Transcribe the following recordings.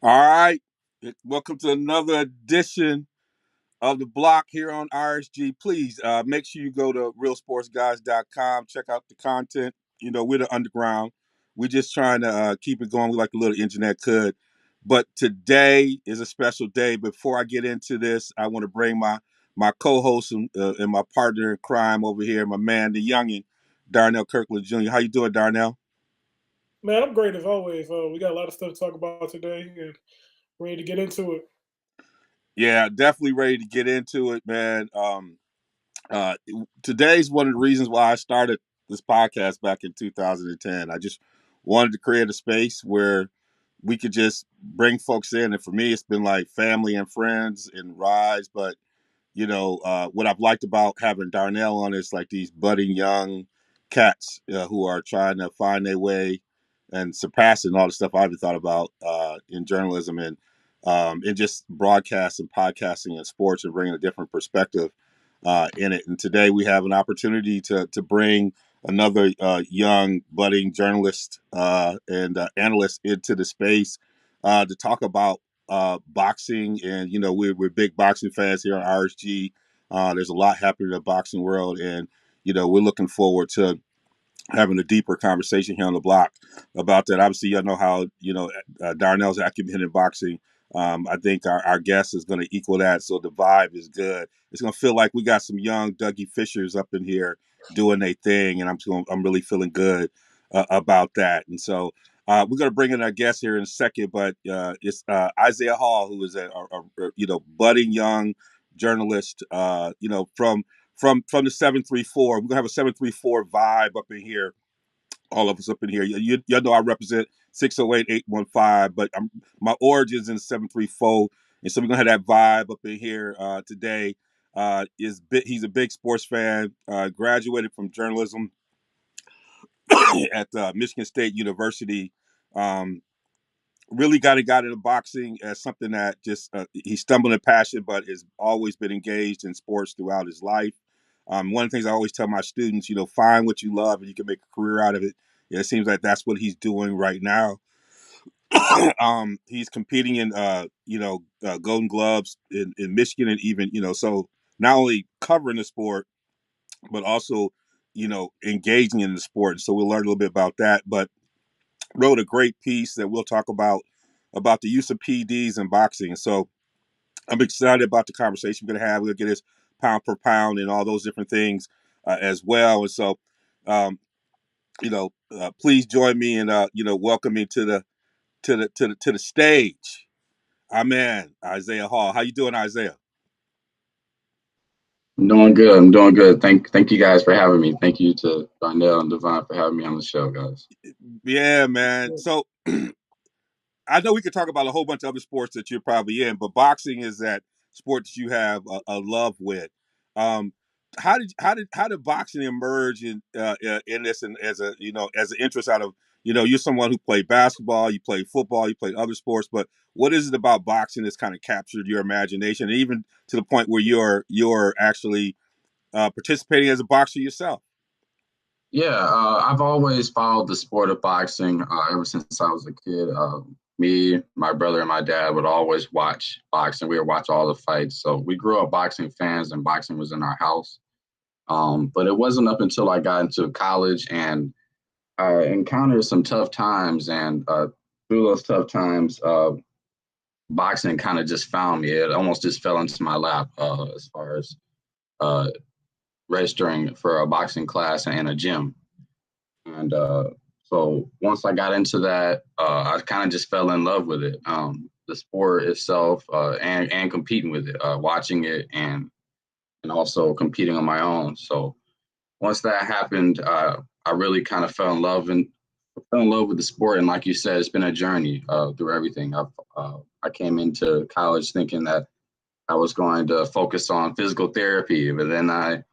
All right. Welcome to another edition of the block here on RSG. Please make sure you go to realsportsguys.com. Check out the content. We're the underground. We're just trying to keep it going like a little internet could. But today is a special day. Before I get into this, I want to bring my co-host and my partner in crime over here, my man, the youngin, Darnell Kirkland Jr. How you doing, Darnell? Man, I'm great as always. We got a lot of stuff to talk about today and ready to get into it. Yeah, definitely ready to get into it, man. Uh, Today's one of the reasons why I started this podcast back in 2010. I just wanted to create a space where we could just bring folks in. And for me, it's been like family and friends and rise. But, what I've liked about having Darnell on is like these budding young cats who are trying to find their way and surpassing all the stuff I've thought about in journalism and just broadcasting, podcasting, and sports and bringing a different perspective in it. And today we have an opportunity to bring another young budding journalist and analyst into the space to talk about boxing. And we're big boxing fans here on RSG. There's a lot happening in the boxing world, and we're looking forward to having a deeper conversation here on the block about that. Obviously, y'all know how Darnell's acumen in boxing. I think our guest is going to equal that, so the vibe is good. It's going to feel like we got some young Dougie Fishers up in here doing their thing, and I'm really feeling good about that. And so we're going to bring in our guest here in a second, but it's Isaiah Hall, who is a budding young journalist. From the 734. We're gonna have a 734 vibe up in here. All of us up in here. You know I represent 608-815, but my origins in 734, and so we're gonna have that vibe up in here today. He's a big sports fan. Graduated from journalism at Michigan State University. Um, really got into boxing as something that just he stumbled in passion, but has always been engaged in sports throughout his life. One of the things I always tell my students, find what you love and you can make a career out of it. Yeah, it seems like that's what he's doing right now. He's competing in, Golden Gloves in Michigan, and even, so not only covering the sport, but also, engaging in the sport. So we'll learn a little bit about that. But wrote a great piece that we'll talk about the use of PEDs in boxing. So I'm excited about the conversation we're going to have. We'll get his pound per pound and all those different things as well. And so, please join me in, welcome me to the stage. Our man Isaiah Hall. How you doing, Isaiah? I'm doing good. I'm doing good. Thank you guys for having me. Thank you to Darnell and Devon for having me on the show, guys. Yeah, man. So I know we could talk about a whole bunch of other sports that you're probably in, but boxing is that sport that you have a love with. Um, how did boxing emerge in this, and as an interest out of, you're someone who played basketball, you played football, you played other sports, but what is it about boxing that's kind of captured your imagination, and even to the point where you're actually participating as a boxer yourself? Yeah, I've always followed the sport of boxing ever since I was a kid. Me, my brother, and my dad would always watch boxing. We would watch all the fights. So we grew up boxing fans, and boxing was in our house. But it wasn't up until I got into college and I encountered some tough times. And through those tough times, boxing kind of just found me. It almost just fell into my lap as far as uh, registering for a boxing class and a gym. And so once I got into that, I kind of just fell in love with it. The sport itself and competing with it, watching it and also competing on my own. So once that happened, I really kind of fell in love with the sport. And like you said, it's been a journey through everything. I came into college thinking that I was going to focus on physical therapy, but then I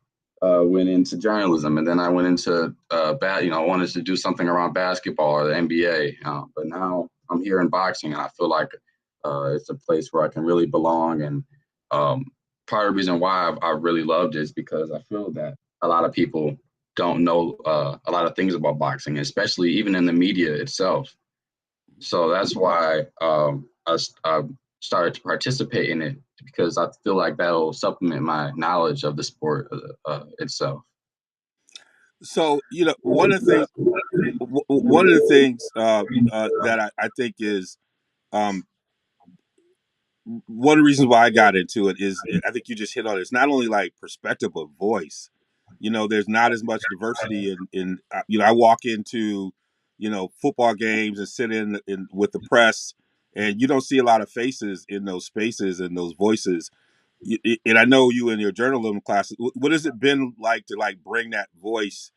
went into journalism, and then I went into I wanted to do something around basketball or the NBA. But now I'm here in boxing, and I feel like it's a place where I can really belong. And um, part of the reason why I really loved it is because I feel that a lot of people don't know a lot of things about boxing, especially even in the media itself. So that's why started to participate in it because I feel like that'll supplement my knowledge of the sport itself. So, one of the things that I think is um, one of the reasons why I got into it is I think you just hit on it. It's not only like perspective but voice. There's not as much diversity in I walk into football games and sit in with the press, and you don't see a lot of faces in those spaces and those voices. And I know you in your journalism classes. What has it been like to like bring that voice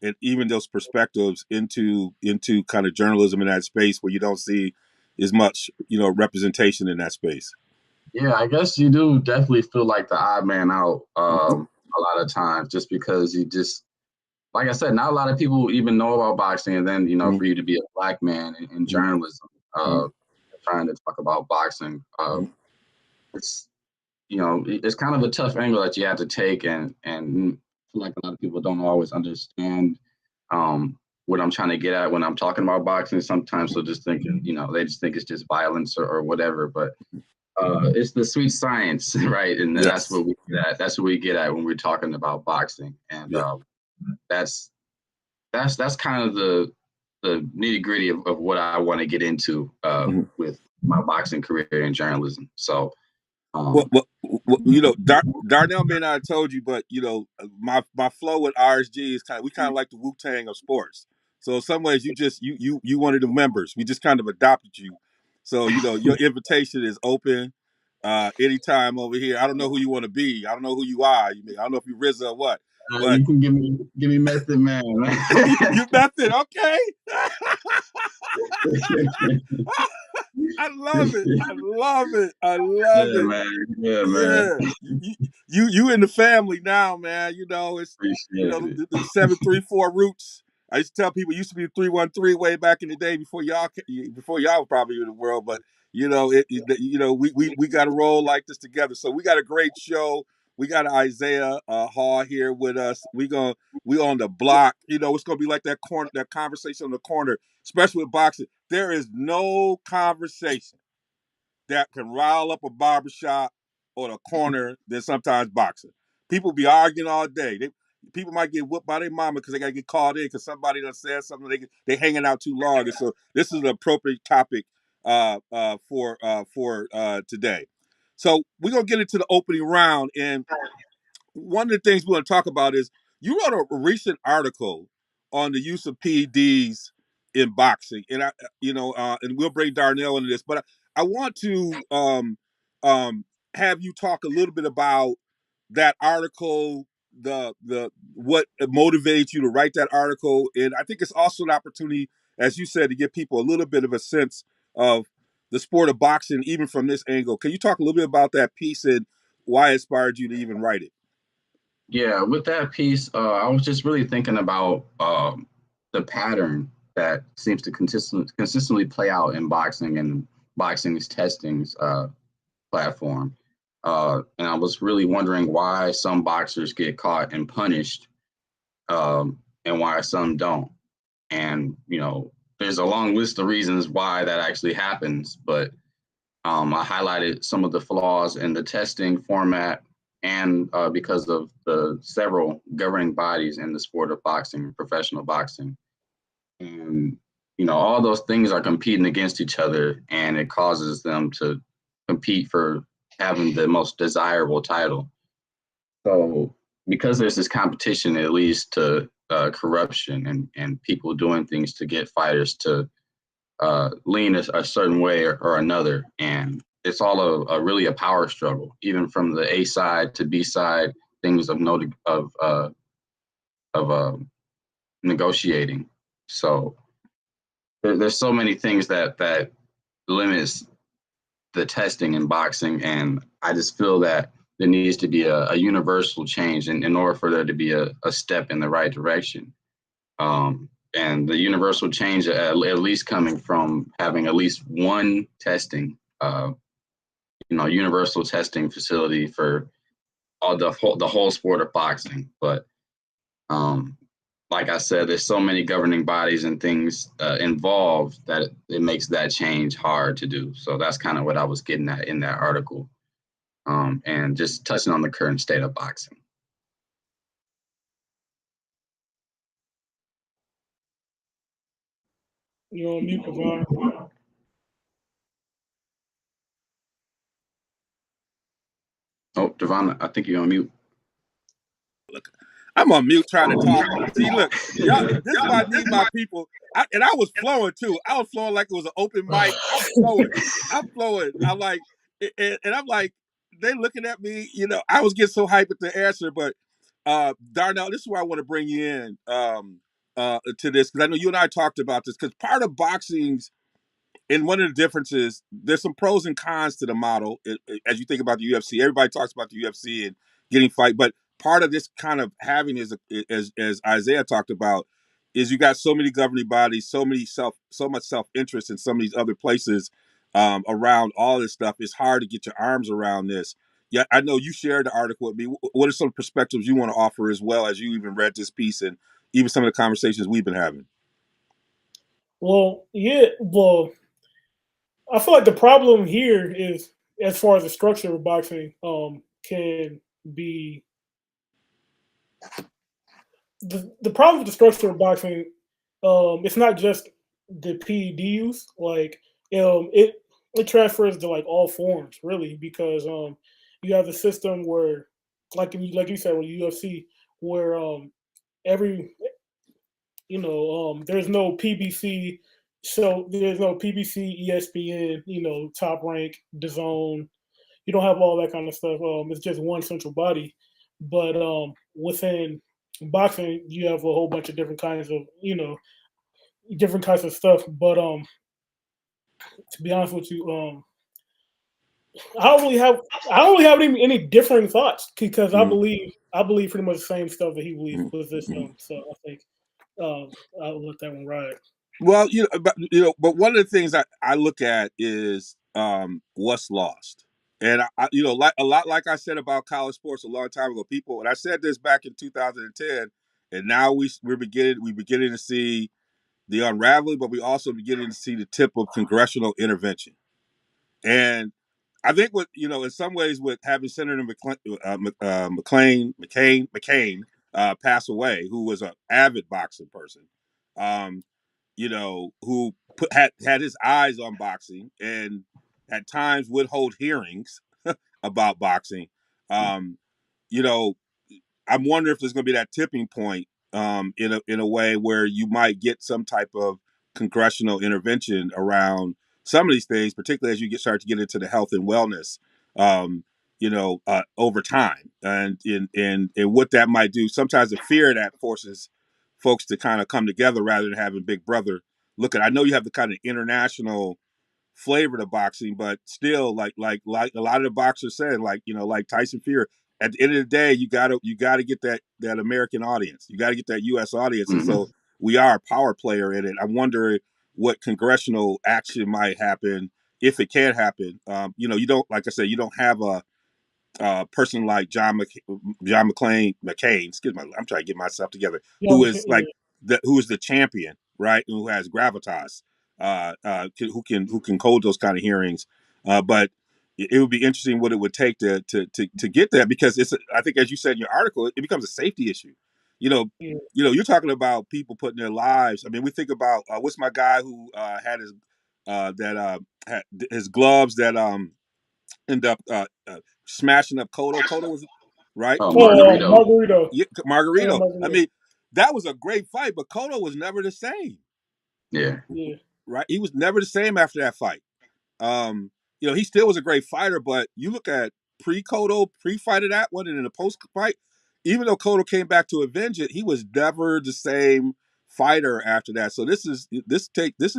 and even those perspectives into kind of journalism in that space where you don't see as much representation in that space? Yeah, I guess you do definitely feel like the odd man out a lot of times, just because you just, like I said, not a lot of people even know about boxing, and then Mm-hmm. for you to be a black man in journalism, trying to talk about boxing, it's it's kind of a tough angle that you have to take, and I feel like a lot of people don't always understand what I'm trying to get at when I'm talking about boxing. Sometimes they'll just think, they just think it's just violence or whatever, but it's the sweet science, right? And that's Yes. what we get at. That's what we get at when we're talking about boxing, and Yeah. that's kind of the nitty gritty of what I want to get into with my boxing career in journalism. So, Well, Darnell may not have told you, but my flow with RSG is we kind of like the Wu-Tang of sports. So in some ways, you one of the members. We just kind of adopted you. So your invitation is open anytime over here. I don't know who you want to be. I don't know who you are. I don't know if you're RZA or what. But you can give me Method Man. you Method, okay? I love it. I love it. I love Yeah, it. man. Yeah, man. Yeah, you in the family now, man. It's Appreciate it. the 734 roots. I used to tell people it used to be 313 way back in the day before y'all were probably in the world, but we got to roll like this together. So we got a great show. We got Isaiah Hall here with us. We on the block. It's gonna be like that conversation on the corner, especially with boxing. There is no conversation that can rile up a barbershop or the corner than sometimes boxing. People be arguing all day. People might get whooped by their mama because they got to get called in because somebody done said something. They hanging out too long, and so this is an appropriate topic for today. So we're gonna get into the opening round, and one of the things we want to talk about is you wrote a recent article on the use of PEDs in boxing, and and we'll bring Darnell into this, but I want to have you talk a little bit about that article, the what motivates you to write that article, and I think it's also an opportunity, as you said, to give people a little bit of a sense of the sport of boxing, even from this angle. Can you talk a little bit about that piece and why it inspired you to even write it? Yeah, with that piece, I was just really thinking about the pattern that seems to consistently play out in boxing and boxing's testings platform. And I was really wondering why some boxers get caught and punished and why some don't. And, there's a long list of reasons why that actually happens, but I highlighted some of the flaws in the testing format and because of the several governing bodies in the sport of boxing, professional boxing. And, all those things are competing against each other, and it causes them to compete for having the most desirable title. So because there's this competition, it leads to corruption and people doing things to get fighters to lean a certain way or another. And it's all really a power struggle, even from the A side to B side, things of note of negotiating. So there's so many things that limits the testing in boxing, and I just feel that there needs to be a universal change in order for there to be a step in the right direction. And the universal change at least coming from having at least one testing, universal testing facility for all the whole sport of boxing. But like I said, there's so many governing bodies and things involved that it makes that change hard to do. So that's kind of what I was getting at in that article, and just touching on the current state of boxing. You're on mute, Kevon. Oh, Devon, I think you're on mute. Look, I'm on mute trying to talk. See, look, y'all, this is why I need my people. And I was flowing too. I was flowing like it was an open mic. I'm flowing. I'm like, and I'm like, they looking at me. I was getting so hyped at the answer, but Darnell, this is why I want to bring you in to this, because I know you and I talked about this, because part of boxing's, and one of the differences, there's some pros and cons to the model. As you think about the UFC, everybody talks about the UFC and getting fight, but part of this kind of having is, as Isaiah talked about, is you got so many governing bodies, so much self interest in some of these other places around all this stuff. It's hard to get your arms around this. Yeah, I know you shared the article with me. What are some perspectives you want to offer, as well as you even read this piece and even some of the conversations we've been having? Well, yeah. Well, I feel like the problem here is, as far as the structure of boxing, can be the problem with the structure of boxing. It's not just the PED use. Like, it transfers to like all forms, really, because you have a system where, like you said, with UFC, where every there's no PBC, so there's no PBC, ESPN, Top Rank, DAZN. You don't have all that kind of stuff. It's just one central body. But within boxing, you have a whole bunch of different kinds of, different kinds of stuff. But to be honest with you, I don't really have any differing thoughts, because I believe pretty much the same stuff that he believes with this. So I think I'll let that one ride. Well, but one of the things I look at is what's lost, and like a lot, like I said about college sports a long time ago. People, and I said this back in 2010, and now we're beginning to see the unraveling, but we also beginning to see the tip of congressional intervention. And I think in some ways, with having Senator McCain pass away, who was an avid boxing person. Who had his eyes on boxing and at times would hold hearings about boxing. Um, you know, I'm wondering if there's going to be that tipping point in a way where you might get some type of congressional intervention around some of these things, particularly as you start to get into the health and wellness. Over time, and what that might do. Sometimes the fear that forces folks to kind of come together rather than having Big Brother look at. I know you have the kind of international flavor to boxing, but still, like a lot of the boxers said, like Tyson Fury. At the end of the day, you gotta get that American audience. You gotta get that U.S. audience, and so we are a power player in it. I wonder what congressional action might happen, if it can happen. You don't, like I said, you don't have a person like John McCain. Excuse me, I'm trying to get myself together. Yeah, Who is like who is the champion, right? Who has gravitas, who can hold those kind of hearings. But it would be interesting what it would take to get that, because I think, as you said in your article, it becomes a safety issue. You know, yeah. You're talking about people putting their lives. I mean, we think about what's my guy who had his had his gloves that end up smashing up Cotto. Cotto was right. Oh, Oh, Margarito. Margarito. Yeah, Yeah, Margarito. I Margarito. mean, that was a great fight, but Cotto was never the same. Yeah. Yeah. Right, he was never the same after that fight. He still was a great fighter, but you look at pre-Cotto, pre-fight of that one, and in the post-fight, even though Cotto came back to avenge it, he was never the same fighter after that. So this is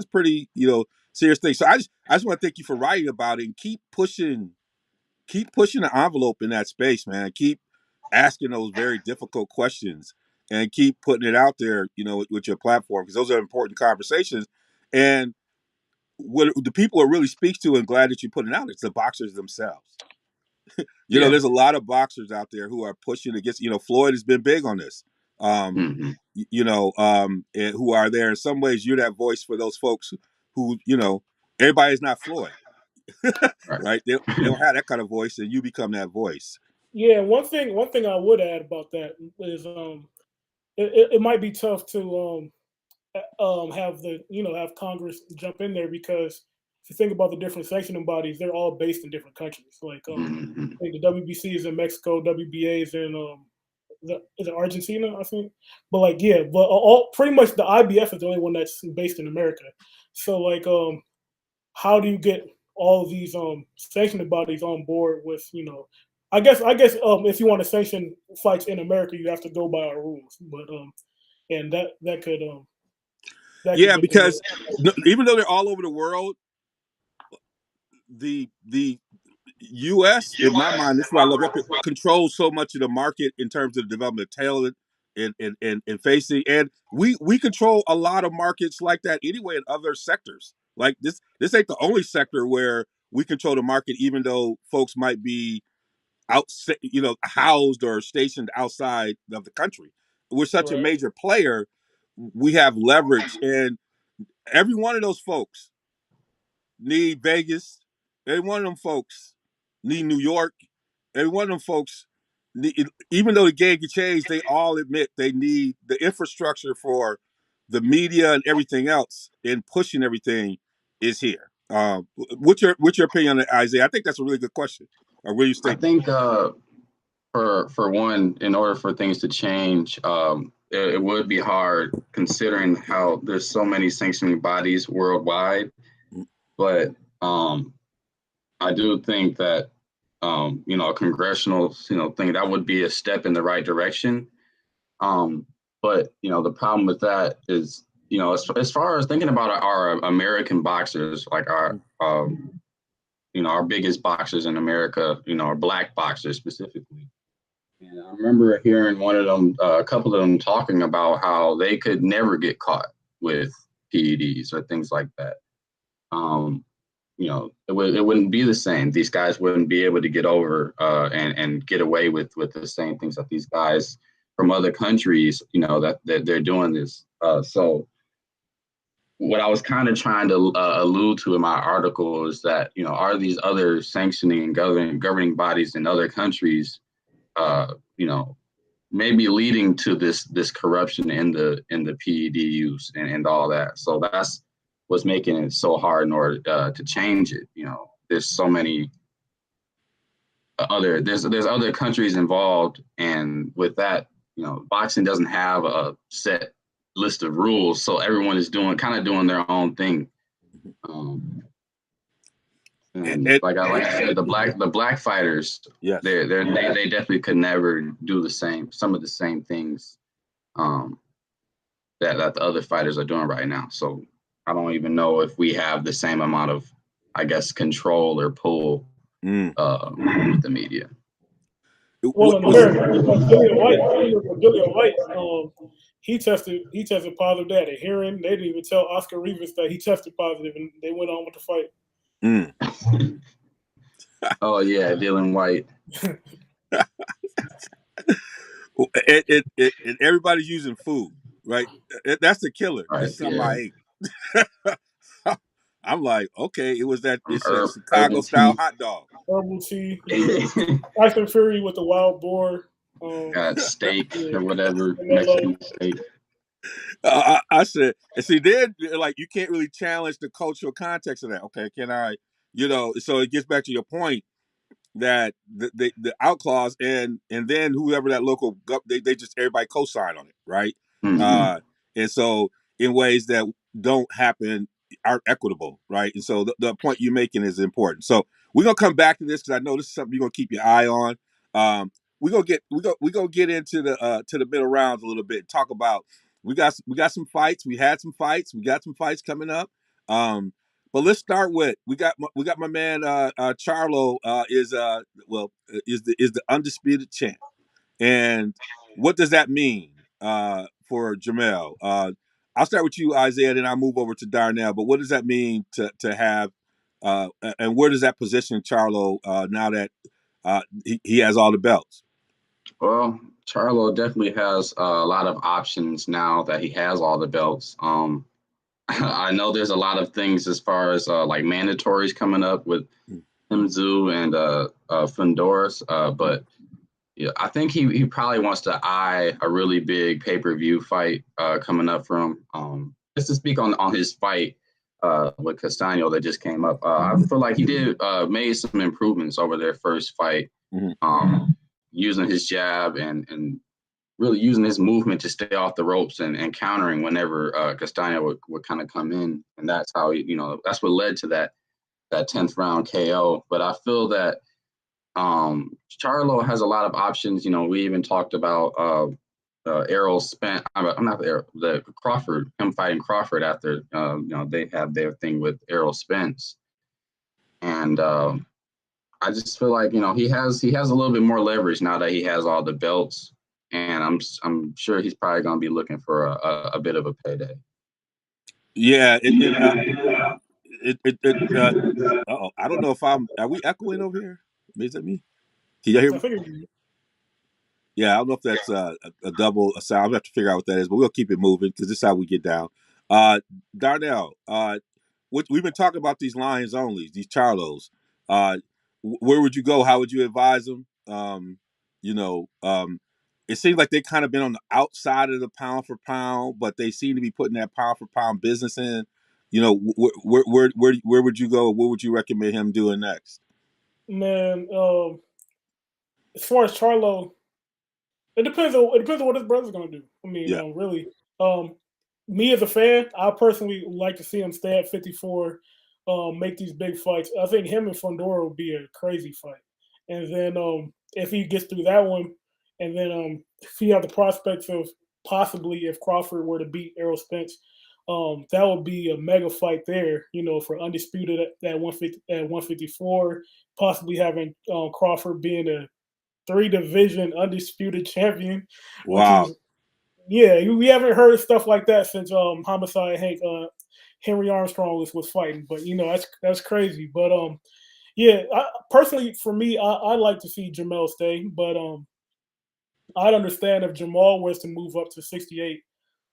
pretty serious thing. So I just want to thank you for writing about it and keep pushing the envelope in that space, man. Keep asking those very difficult questions and keep putting it out there, with your platform, because those are important conversations. And what the people it really speaks to, and glad that you put it out, it's the boxers themselves. Yeah. There's a lot of boxers out there who are pushing against, Floyd has been big on this. Mm-hmm. Who are there. In some ways, you're that voice for those folks who, everybody's not Floyd, right? They don't have that kind of voice, and you become that voice. Yeah, one thing I would add about that is it might be tough to have Congress jump in there, because if you think about the different sanctioning bodies, they're all based in different countries. Like Mm-hmm. I think the WBC is in Mexico, WBA is in is it Argentina, I think. But like but all pretty much the IBF is the only one that's based in America. So like how do you get all of these sanctioning bodies on board with I guess if you want to sanction fights in America, you have to go by our rules. But and that could Yeah, get them because even though they're all over the world, the U.S. in my mind, this is what I love. Controls so much of the market in terms of the development of talent and facing, and we control a lot of markets like that anyway in other sectors. Like this ain't the only sector where we control the market, even though folks might be out, housed or stationed outside of the country. We're such a right. major player. We have leverage, and every one of those folks need Vegas. Every one of them folks need New York. Every one of them folks need, even though the game can change, they all admit they need the infrastructure for the media and everything else, and pushing everything is here. What's your opinion on it, Isaiah? I think that's a really good question, a really I statement. think for one, in order for things to change, it would be hard considering how there's so many sanctioning bodies worldwide. But I do think that a congressional thing that would be a step in the right direction. But the problem with that is as far as thinking about our American boxers, like our biggest boxers in America, our black boxers specifically. And I remember hearing one of them, a couple of them talking about how they could never get caught with PEDs or things like that. It wouldn't be the same. These guys wouldn't be able to get over and get away with the same things that these guys from other countries, that they're doing this. So what I was kind of trying to allude to in my article is that, are these other sanctioning and governing bodies in other countries, maybe leading to this corruption in the PED use and all that. So that's what's making it so hard in order to change it. There's so many there's other countries involved, and with that, boxing doesn't have a set list of rules, so everyone is doing their own thing. And like I said, the black fighters, Yes. they definitely could never do some of the same things that the other fighters are doing right now. So I don't even know if we have the same amount of, I guess, control or pull with the media. Well, in America, Dillian White, he tested positive. They had a hearing. They didn't even tell Oscar Rivas that he tested positive, and they went on with the fight. Oh yeah, Dylan White. And everybody's using food, right? That's the killer. Right, This is something I ate. I'm like, okay, it was that. It's a Chicago herbal style tea. hot dog. Herbal tea. Tyson Fury with the wild boar. Got steak or whatever, Canelo. Mexican steak. I said, and see, then like you can't really challenge the cultural context of that. Okay, can I? So it gets back to your point that the outlaws and then whoever that local they just everybody co-sign on it, right? Mm-hmm. And so in ways that don't happen aren't equitable, right? And so the point you're making is important. So we're gonna come back to this because I know this is something you're gonna keep your eye on. We gonna get into the middle rounds a little bit and talk about we got some fights. We had some fights. We got some fights coming up. But let's start with we got my man Charlo is the undisputed champ, and what does that mean for Jamel? I'll start with you, Isaiah, then I'll move over to Darnell. But what does that mean to have, and where does that position Charlo now that he has all the belts? Well, Charlo definitely has a lot of options now that he has all the belts. I know there's a lot of things as far as like mandatories coming up with Himzu and Fundoris, but yeah, I think he probably wants to eye a really big pay-per-view fight coming up for him. Just to speak on his fight with Castano that just came up, I feel like he did made some improvements over their first fight, using his jab and really using his movement to stay off the ropes and countering whenever Castano would kind of come in, and that's how that's what led to that 10th round KO. But I feel that Charlo has a lot of options. We even talked about Errol Spence. I'm not the Crawford. Him fighting Crawford after they have their thing with Errol Spence, and I just feel like he has a little bit more leverage now that he has all the belts, and I'm sure he's probably going to be looking for a bit of a payday. Yeah, I don't know if are we echoing over here? Is that me? Can you hear I me? figured. Yeah, I don't know if that's a double sound. I'm gonna have to figure out what that is, but we'll keep it moving because this is how we get down. Darnell, we've been talking about these Lions only, these Charlos. Where would you go? How would you advise them? You know, it seems like they kind of been on the outside of the pound for pound, but they seem to be putting that pound for pound business in. Where would you go? What would you recommend him doing next? Man, as far as Charlo, it depends on what his brother's gonna do. I mean, Yeah. really. Um, Me as a fan, I personally like to see him stay at 54, make these big fights. I think him and Fondora would be a crazy fight. And then if he gets through that one, and then if he had the prospects of possibly if Crawford were to beat Errol Spence, that would be a mega fight there. For undisputed at 154, possibly having Crawford being a three division undisputed champion, which Wow. is yeah, we haven't heard stuff like that since Homicide Hank Henry Armstrong was fighting. But that's crazy. But yeah, personally for me, I'd like to see Jamel stay, but I'd understand if Jamal was to move up to 68.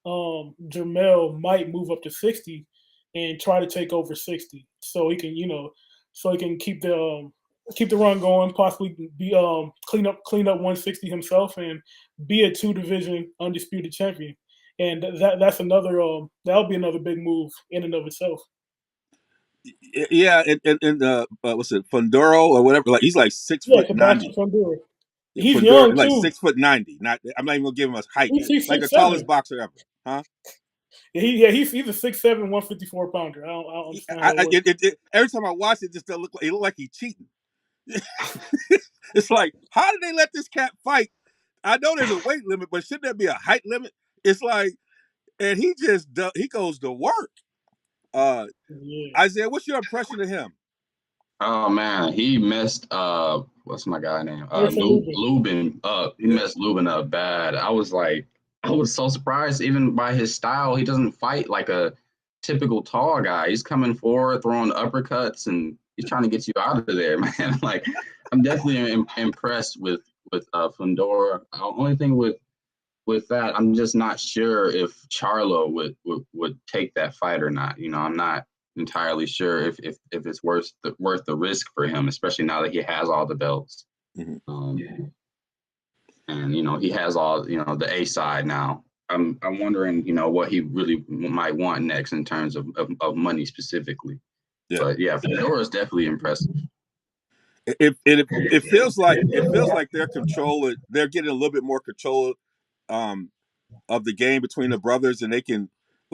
Jamel might move up to 60 and try to take over 60, so he can keep the run going, possibly be clean up 160 himself and be a two division undisputed champion. And that's another that'll be another big move in and of itself. Yeah, and what's it, Funduro or whatever? Like he's like six Yeah, foot Sebastian ninety. Fundora. Yeah, He's Funduro young like too. 6'90". I'm not even gonna give him a height. He's Like the six tallest seven. boxer ever, huh? He's a 6'7", 154 pounder. I don't understand how it works. Every time I watch it, just don't look. He look like he's cheating. It's like, how did they let this cat fight? I know there's a weight limit, but shouldn't there be a height limit? It's like, and he goes to work. Yeah. Isaiah, what's your impression of him? Oh man, he messed what's my guy name? Anderson Lubin. Lubin up. He messed Lubin up bad. I was so surprised even by his style. He doesn't fight like a typical tall guy. He's coming forward, throwing uppercuts, and he's trying to get you out of there, man. Like I'm definitely impressed with Fundora. The only thing with that, I'm just not sure if Charlo would take that fight or not. I'm not entirely sure if it's worth the risk for him, especially now that he has all the belts. And he has all the A side now. I'm wondering what he really might want next in terms of money specifically. Yeah. But yeah, Fedora is definitely impressive. It feels like they're getting a little bit more control of the game between the brothers, and they can,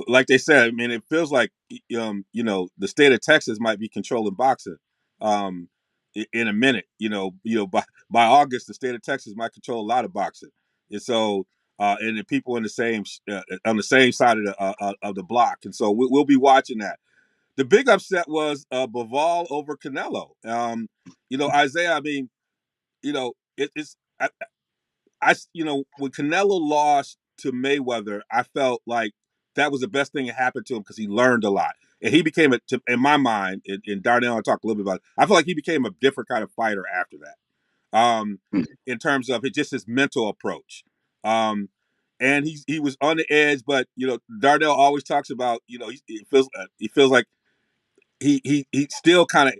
like they said. I mean, it feels like the state of Texas might be controlling boxing in a minute. By August, the state of Texas might control a lot of boxing, and so and the people in the same on the same side of the block, and so we'll be watching that. The big upset was Bivol over Canelo. Isaiah. I mean, it's when Canelo lost to Mayweather, I felt like that was the best thing that happened to him because he learned a lot, and he became in my mind, and Darnell, I talked a little bit about it. I feel like he became a different kind of fighter after that. in terms of just his mental approach. And he was on the edge, but Darnell always talks about he feels like he still kind of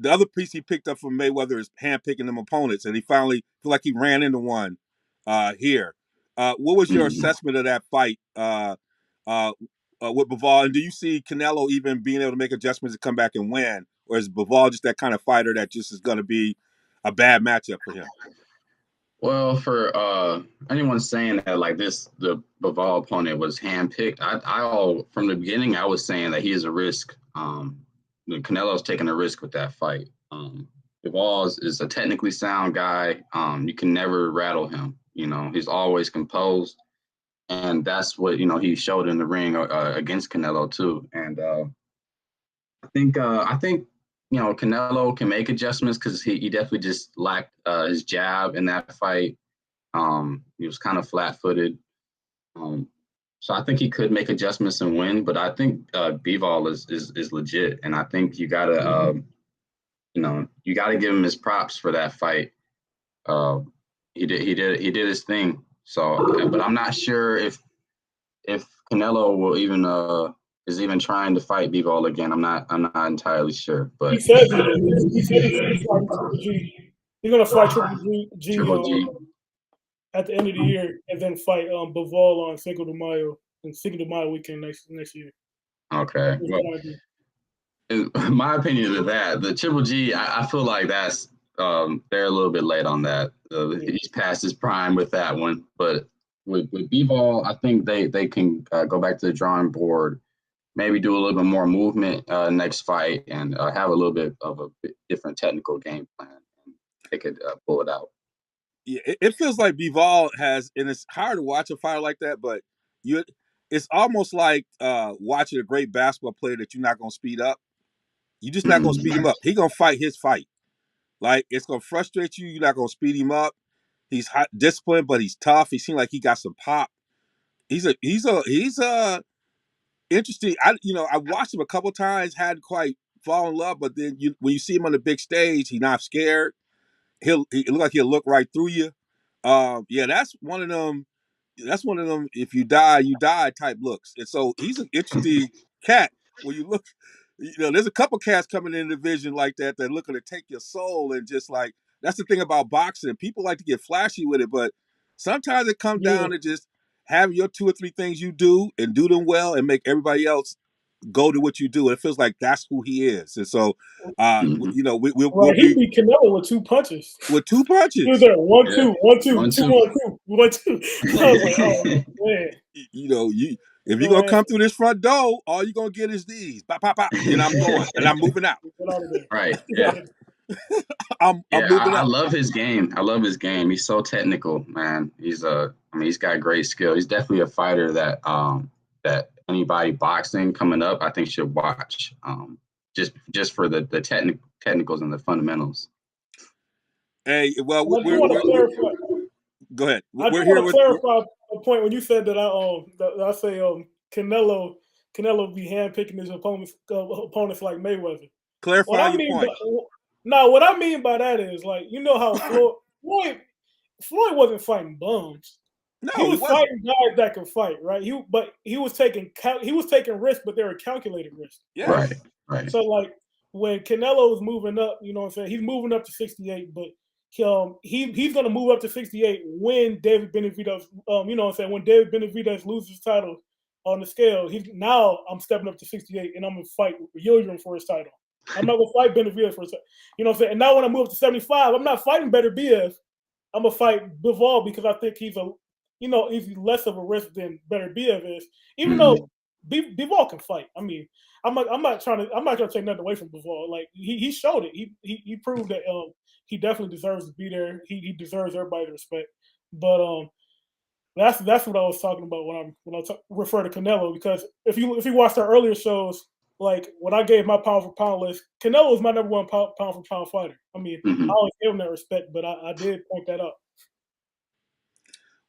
the other piece he picked up from Mayweather is handpicking them opponents, and he finally feel like he ran into one here. What was your assessment of that fight with Bivol, and do you see Canelo even being able to make adjustments to come back and win, or is Bivol just that kind of fighter that just is going to be a bad matchup for him? Well, for anyone saying that like the Bivol opponent was handpicked, I from the beginning I was saying that he is a risk. Canelo's taking a risk with that fight. Bivol is a technically sound guy. You can never rattle him. He's always composed, and that's what he showed in the ring against Canelo too. And I think Canelo can make adjustments because he definitely just lacked his jab in that fight. He was kind of flat-footed. So I think he could make adjustments and win, but I think Bivol is legit, and I think you gotta give him his props for that fight. He did his thing. So, but I'm not sure if Canelo will is even trying to fight Bivol again. I'm not entirely sure, but he said he's Triple G. He's gonna fight Triple G at the end of the year, and then fight Bivol on Cinco de Mayo weekend next year. Okay. Well, in my opinion of that, the Triple G, I feel like that's they're a little bit late on that. He's past his prime with that one, but with Bivol, I think they can go back to the drawing board, maybe do a little bit more movement next fight, and have a little bit of a different technical game plan, and they could pull it out. Yeah, it feels like Bivol has, and it's hard to watch a fighter like that, but it's almost like watching a great basketball player that you're not going to speed up. You're just not going to speed him up. He's going to fight his fight. Like, it's going to frustrate you. You're not going to speed him up. He's disciplined, but he's tough. He seems like he got some pop. He's interesting. I watched him a couple times, hadn't quite fall in love, but then when you see him on the big stage, he's not scared. He look like he'll look right through you. Yeah, that's one of them. If you die, you die type looks. And so he's an interesting cat. When you look, there's a couple cats coming in the division like that looking to take your soul, and just like that's the thing about boxing. People like to get flashy with it, but sometimes it comes down to just have your 2 or 3 things you do and do them well, and make everybody else go to what you do. And it feels like that's who he is. And so, we'll he beat Canelo with 2 punches. With 2 punches. He was there, 1, 2, 1, 2, 1, 2, 1, 2. I was like, oh man. If you're gonna come through this front door, all you're gonna get is these. Pop, pop, pop. And I'm going. And I'm moving out. Right. Yeah. I'm moving out. I love his game. He's so technical, man. He's got great skill. He's definitely a fighter that anybody boxing coming up, I think should watch. Just for the technicals and the fundamentals. Hey, well, go ahead. We're here with clarify a point when you said that I say Canelo be handpicking his opponents like Mayweather. Clarify your point. What I mean by that is, like, how Floyd wasn't fighting bums. No, he was fighting guys that could fight, right? He was taking risks, but they were calculated risks. Yeah. Right. So like when Canelo is moving up, you know what I'm saying? He's moving up to 68, but he's gonna move up to 68 when David Benavidez, when David Benavidez loses his title on the scale. I'm stepping up to 68 and I'm gonna fight Yildirim for his title. I'm not gonna fight Benavidez for his title. You know what I'm saying? And now when I move up to 75, I'm not fighting Benavidez. I'm gonna fight Bivol because I think he's less of a risk than Benavidez is. Even though Bivol can fight. I mean, I'm not trying to take nothing away from Bivol. Like he showed it. He proved that he definitely deserves to be there. He deserves everybody to respect. But that's what I was talking about when I refer to Canelo, because if you watched our earlier shows, like when I gave my pound for pound list, Canelo is my number 1 pound for pound fighter. I mean, I always gave him that respect, but I did point that out.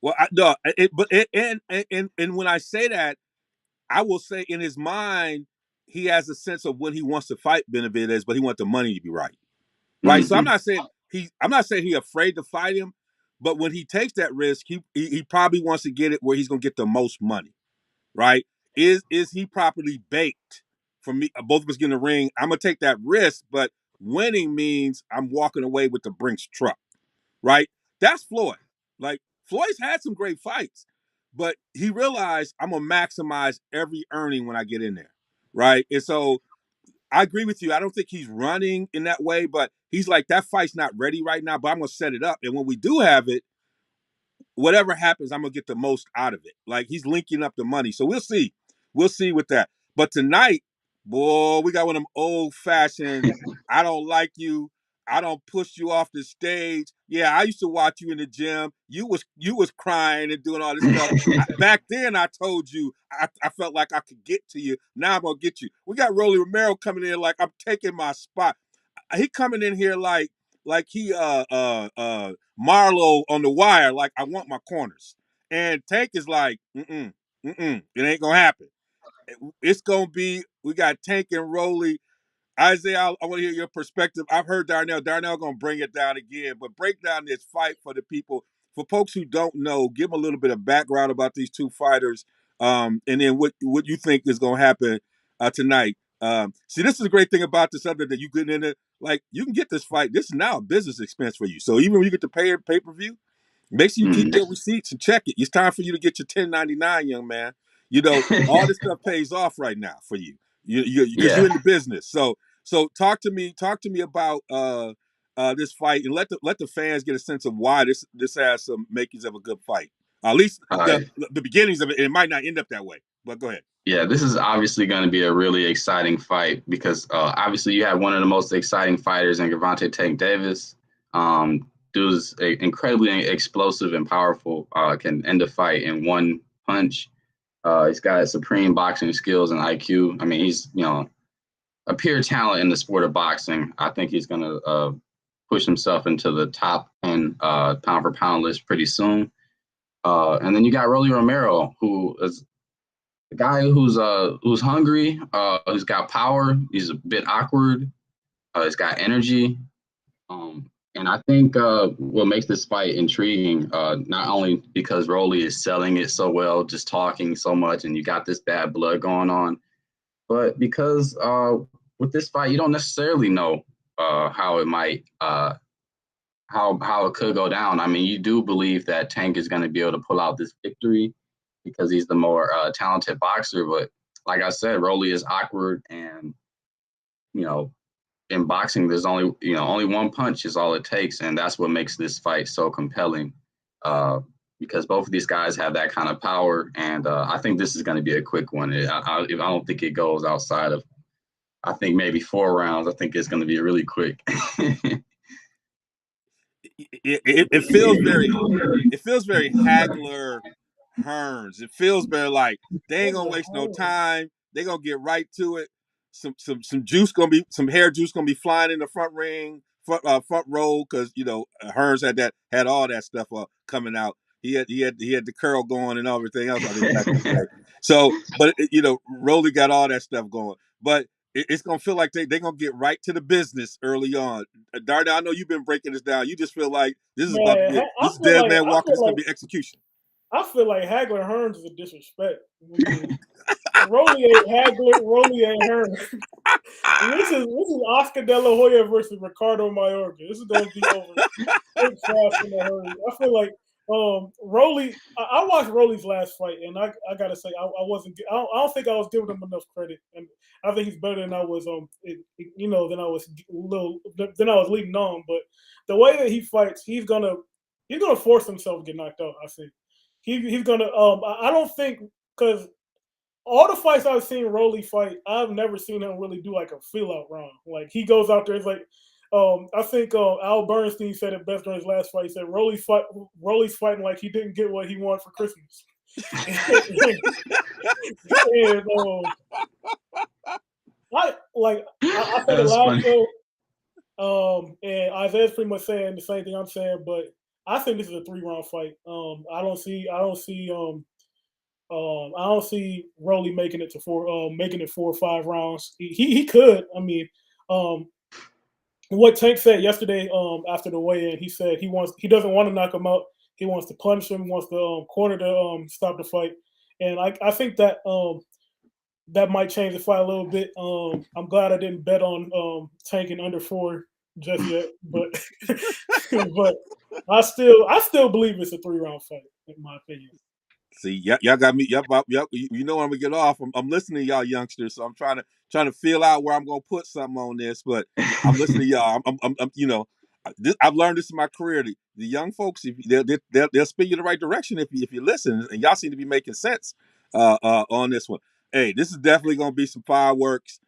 Well, and when I say that, I will say in his mind, he has a sense of when he wants to fight Benavidez, but he wants the money to be right. Right. So I'm not saying I'm not saying he's afraid to fight him, but when he takes that risk, he probably wants to get it where he's gonna get the most money, right? Is he properly baked for me? Both of us get in the ring. I'm gonna take that risk, but winning means I'm walking away with the Brinks truck, right? That's Floyd. Like Floyd's had some great fights, but he realized I'm gonna maximize every earning when I get in there, right? And so I agree with you. I don't think he's running in that way, but he's like, that fight's not ready right now, but I'm gonna set it up. And when we do have it, whatever happens, I'm gonna get the most out of it. Like he's linking up the money. So we'll see. We'll see with that. But tonight, boy, we got one of them old fashioned, I don't like you. I don't push you off the stage. Yeah, I used to watch you in the gym. You was crying and doing all this stuff. Back then, I told you I felt like I could get to you. Now I'm gonna get you. We got Rolly Romero coming in like I'm taking my spot. He coming in here like he Marlo on the wire, like I want my corners. And Tank is like, it ain't gonna happen. It's gonna be, we got Tank and Rolly. Isaiah, I want to hear your perspective. I've heard Darnell. Darnell gonna bring it down again, but break down this fight for the people. For folks who don't know, give them a little bit of background about these two fighters, and then what you think is gonna happen tonight. See, this is the great thing about this other that you get in it. Like you can get this fight. This is now a business expense for you. So even when you get to pay-per-view, make sure you keep your receipts and check it. It's time for you to get your 1099, young man. You know, all this stuff pays off right now for you. Because you're in the business. So talk to me about this fight, and let the fans get a sense of why this has some makings of a good fight. At least the beginnings of it. It might not end up that way, but go ahead. Yeah, this is obviously going to be a really exciting fight because obviously you have one of the most exciting fighters in Kevontae Davis. Dude's incredibly explosive and powerful. Can end a fight in one punch. He's got supreme boxing skills and IQ. I mean, he's a pure talent in the sport of boxing. I think he's going to push himself into the top 10 pound for pound list pretty soon. And then you got Rolly Romero, who is a guy who's hungry, who's got power. He's a bit awkward. He's got energy. And I think what makes this fight intriguing, not only because Rolly is selling it so well, just talking so much, and you got this bad blood going on, but because with this fight, you don't necessarily know how it might, how it could go down. I mean, you do believe that Tank is going to be able to pull out this victory because he's the more talented boxer. But like I said, Rolly is awkward, and in boxing, there's only one punch is all it takes, and that's what makes this fight so compelling. Because both of these guys have that kind of power, and I think this is going to be a quick one. I don't think it goes outside of, I think maybe 4 rounds. I think it's going to be really quick. It feels very Hagler Hearns. It feels very like they ain't gonna waste no time. They gonna get right to it. Some juice some hair juice gonna be flying in the front row because Hearns had all that stuff coming out. He had the curl going and everything else. I think back in the day. So, but Rolly got all that stuff going. But it's gonna feel like they're gonna get right to the business early on. Darnell, I know you've been breaking this down. You just feel like this is about to be this is dead man walking. It's gonna be execution. I feel like Hagler Hearns is a disrespect. Rolly ain't Hagler, Rolly ain't Hearns. This is Oscar De La Hoya versus Ricardo Mayorga. This is gonna be over fast in a hurry. I feel like Rolly. I watched Rolly's last fight, and I gotta say I don't think I was giving him enough credit, and I think he's better than I was. Than I was leading on. But the way that he fights, he's gonna force himself to get knocked out. I think he's gonna. I don't think because all the fights I've seen Rolly fight, I've never seen him really do like a feel out round. Like he goes out there, it's like. I think Al Bernstein said it best during his last fight. He said Rolly's fighting like he didn't get what he wanted for Christmas. and I said it last show, and Isaiah's pretty much saying the same thing I'm saying, but I think this is a 3-round fight. I don't see Rolly making it 4 or 5 rounds. He could. I mean, what Tank said yesterday after the weigh-in, he said he doesn't want to knock him out. He wants to punish him. Wants the corner to stop the fight, and I think that that might change the fight a little bit. I'm glad I didn't bet on Tank in under 4 just yet, but but I still believe it's a 3-round fight in my opinion. See, y'all got me. Yep. You know I'm gonna get off. I'm listening to y'all youngsters, so I'm trying to feel out where I'm gonna put something on this. But I'm listening to y'all. I've learned this in my career. The young folks, if they'll spin you the right direction if you listen. And y'all seem to be making sense on this one. Hey, this is definitely gonna be some fireworks.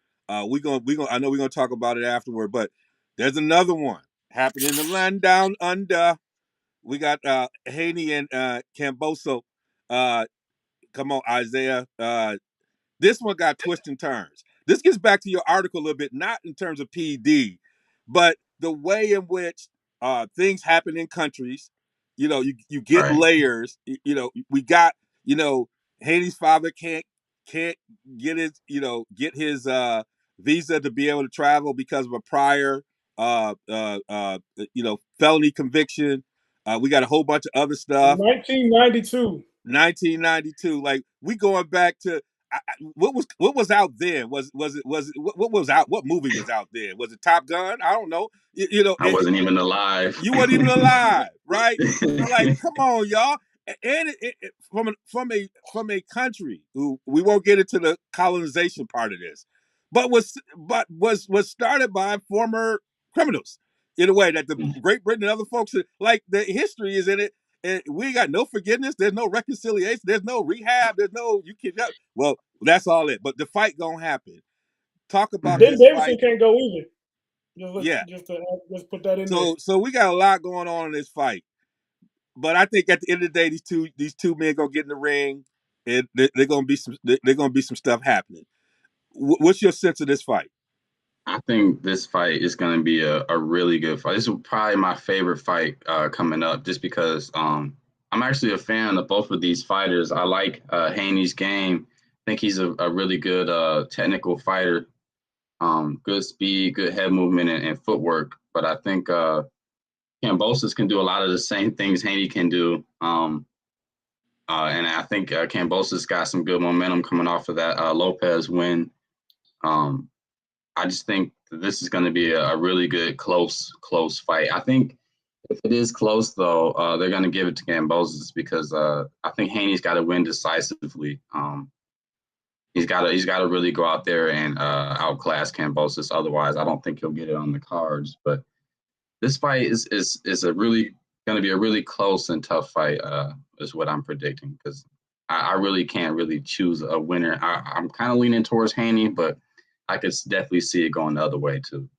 We gonna. I know we're gonna talk about it afterward, but there's another one happening in the land down under. We got Haney and Camboso. Uh, come on, Isaiah. This one got twists and turns. This gets back to your article a little bit, not in terms of PD, but the way in which things happen in countries. You get Right. layers. We got Haney's father can't get his visa to be able to travel because of a prior felony conviction. We got a whole bunch of other stuff. 1992. 1992. Like we going back to what was out then? Was it what was out? What movie was out then? Was it Top Gun? I don't know. I wasn't even alive. You weren't even alive, right? Like, come on, y'all. And from a country who we won't get into the colonization part of this, but was started by former criminals in a way that the Great Britain and other folks like the history is in it. And we got no forgiveness. There's no reconciliation. There's no rehab. There's no you can. Well, that's all it. But the fight gonna happen. Talk about Ben this Davidson fight. can't go either. Yeah. Just put that in there. So we got a lot going on in this fight. But I think at the end of the day, these two men gonna get in the ring, and they're gonna be some stuff happening. What's your sense of this fight? I think this fight is going to be a really good fight. This is probably my favorite fight coming up, just because I'm actually a fan of both of these fighters. I like Haney's game. I think he's a really good technical fighter. Good speed, good head movement, and footwork. But I think Kambosos can do a lot of the same things Haney can do. And I think Kambosos got some good momentum coming off of that Lopez win. I just think this is going to be a really good, close fight. I think if it is close, though, they're going to give it to Kambosos because I think Haney's got to win decisively. He's got to really go out there and outclass Kambosos. Otherwise, I don't think he'll get it on the cards. But this fight is a really going to be a really close and tough fight, is what I'm predicting, because I really can't really choose a winner. I'm kind of leaning towards Haney, but I could definitely see it going the other way too.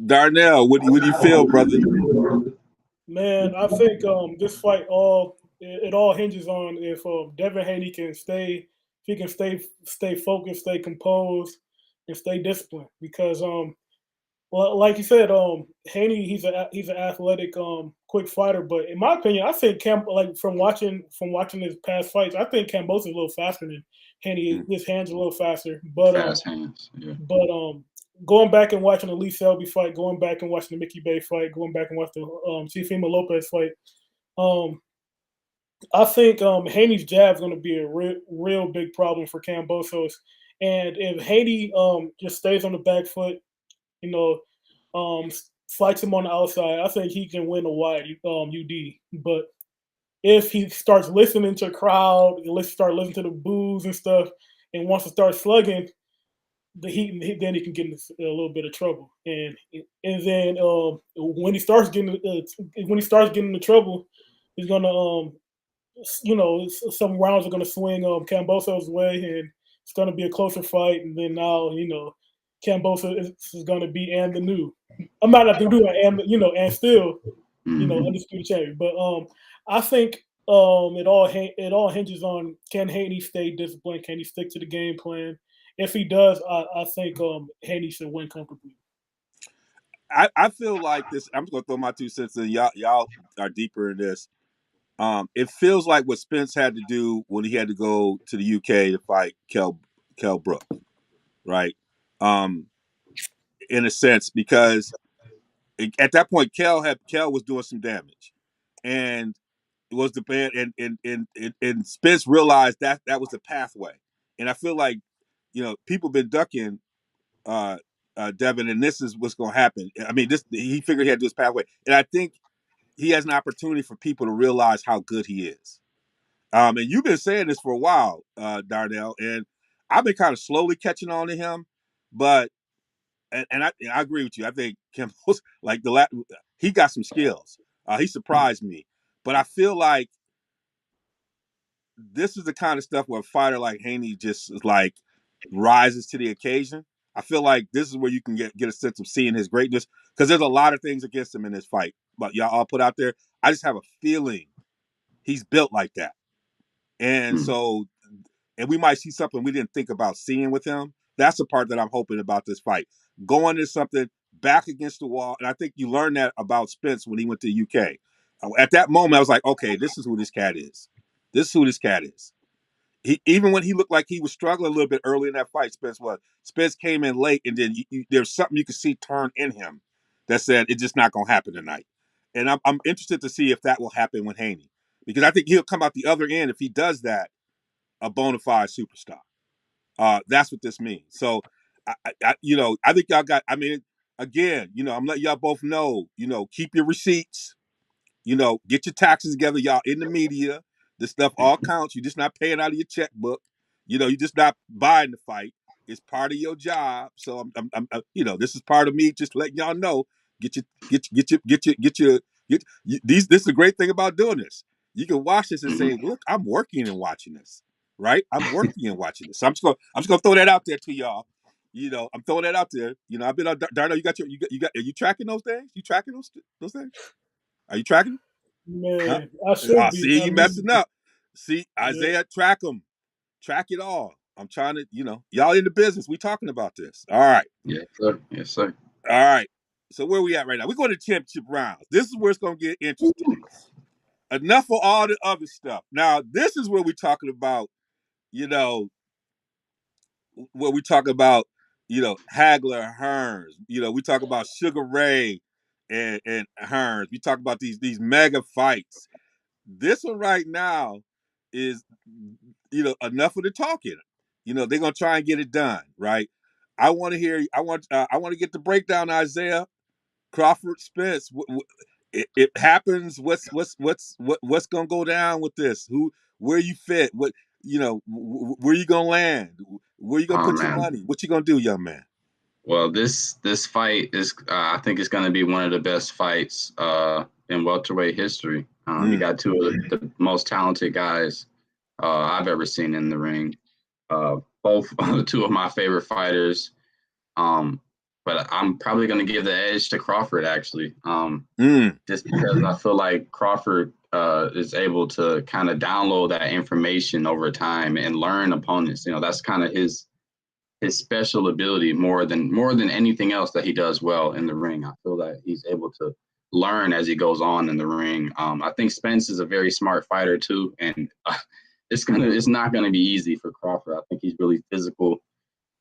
Darnell, what do you feel, brother? Man, I think this fight all hinges on if Devin Haney can stay focused, stay composed, and stay disciplined. Because well, like you said, Haney he's an athletic, quick fighter. But in my opinion, I think from watching his past fights, I think Cambo's is a little faster than Haney. His hands are a little faster. But Fast hands, yeah. But going back and watching the Lee Selby fight, going back and watching the Mickey Bay fight, going back and watching the Teofimo Lopez fight, I think Haney's jab is going to be a real big problem for Kambosos. And if Haney just stays on the back foot, you know, fights him on the outside, I think he can win a wide UD. But if he starts listening to the crowd, start listening to the boos and stuff, and wants to start slugging, then he can get in a little bit of trouble. And then when he starts getting into trouble, he's gonna some rounds are gonna swing Kambosos' way, and it's gonna be a closer fight. And then now Kambosos is gonna be and the new. I'm not the new and still undisputed champion. But I think it all hinges on, can Haney stay disciplined? Can he stick to the game plan? If he does, I think Haney should win comfortably. I feel like this. I'm just gonna throw my 2 cents in. Y'all are deeper in this. It feels like what Spence had to do when he had to go to the UK to fight Kell Brook, right? in a sense, because at that point, Kel was doing some damage, and it was the band, and Spence realized that was the pathway, and I feel like people been ducking Devin, and this is what's going to happen. I mean, he figured he had to do his pathway, and I think he has an opportunity for people to realize how good he is. And you've been saying this for a while, Darnell, and I've been kind of slowly catching on to him, but and I agree with you. I think Kimball's like he got some skills. He surprised me, but I feel like this is the kind of stuff where a fighter like Haney just like rises to the occasion. I feel like this is where you can get a sense of seeing his greatness, because there's a lot of things against him in this fight, but y'all all put out there. I just have a feeling he's built like that, and and we might see something we didn't think about seeing with him. That's the part that I'm hoping about this fight. Going into something back against the wall, and I think you learned that about Spence when he went to the UK. At that moment, I was like, okay, this is who this cat is. This is who this cat is. Even when he looked like he was struggling a little bit early in that fight, Spence came in late, and then there's something you could see turn in him that said it's just not going to happen tonight. And I'm interested to see if that will happen with Haney, because I think he'll come out the other end, if he does that, a bona fide superstar. That's what this means. So, I think y'all got. I mean, again, I'm letting y'all both know. Keep your receipts. Get your taxes together, y'all. In the media, this stuff all counts. You're just not paying out of your checkbook. You're just not buying the fight. It's part of your job. So this is part of me just letting y'all know. Get your. This is the great thing about doing this. You can watch this and say, "Look, I'm working and watching this." Right? I'm working and watching this. So I'm just gonna throw that out there to y'all. I'm throwing that out there. I've been on Darno. Are you tracking those things? You tracking those things? Are you tracking? Huh? Man, I should be. See, I you mean, messing up. See, yeah. Isaiah, track them. Track it all. I'm trying to, y'all in the business. We talking about this. All right. Yes, sir. Yes, sir. All right. So where we at right now? We're going to championship rounds. This is where it's going to get interesting. Enough of all the other stuff. Now, this is where we're talking about, where we talk about, Hagler, Hearns. We talk about Sugar Ray and Hearns. We talk about these mega fights. This one right now is, enough of the talking. They're gonna try and get it done, right? I want to hear. I want to get the breakdown. Isaiah, Crawford, Spence. It happens. What's gonna go down with this? Where you fit? Where you gonna land? Where you gonna Oh put your man. money? What you gonna do, young man? Well, this fight is, I think, it's going to be one of the best fights in welterweight history. You got two of the most talented guys I've ever seen in the ring. Both two of my favorite fighters. But I'm probably going to give the edge to Crawford, actually, just because I feel like Crawford is able to kind of download that information over time and learn opponents. That's kind of his special ability more than anything else that he does well in the ring. I feel that he's able to learn as he goes on in the ring. I think Spence is a very smart fighter too, and it's not gonna be easy for Crawford. I think he's really physical,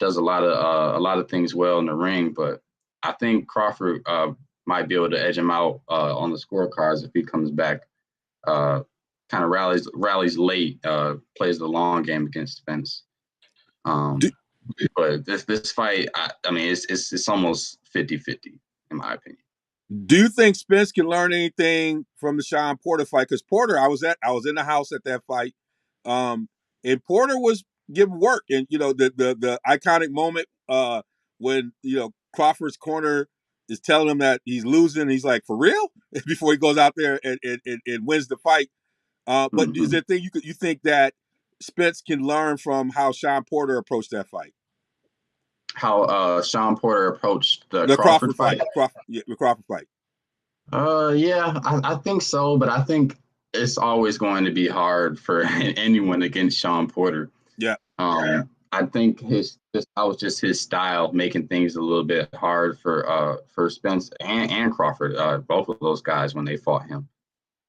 does a lot of things well in the ring, but I think Crawford might be able to edge him out on the scorecards if he comes back, kind of rallies late, plays the long game against Spence. But this fight, I mean, it's almost 50-50 in my opinion. Do you think Spence can learn anything from the Sean Porter fight? Because Porter, I was in the house at that fight, and Porter was giving work, and the iconic moment when Crawford's corner is telling him that he's losing, and he's like, "For real?" before he goes out there and wins the fight. But is there a thing you think that Spence can learn from how Sean Porter approached that fight? How Sean Porter approached the Crawford fight? The Crawford fight. Yeah, I think so, but I think it's always going to be hard for anyone against Sean Porter. Yeah. I think that was just his style, making things a little bit hard for Spence and Crawford, both of those guys when they fought him.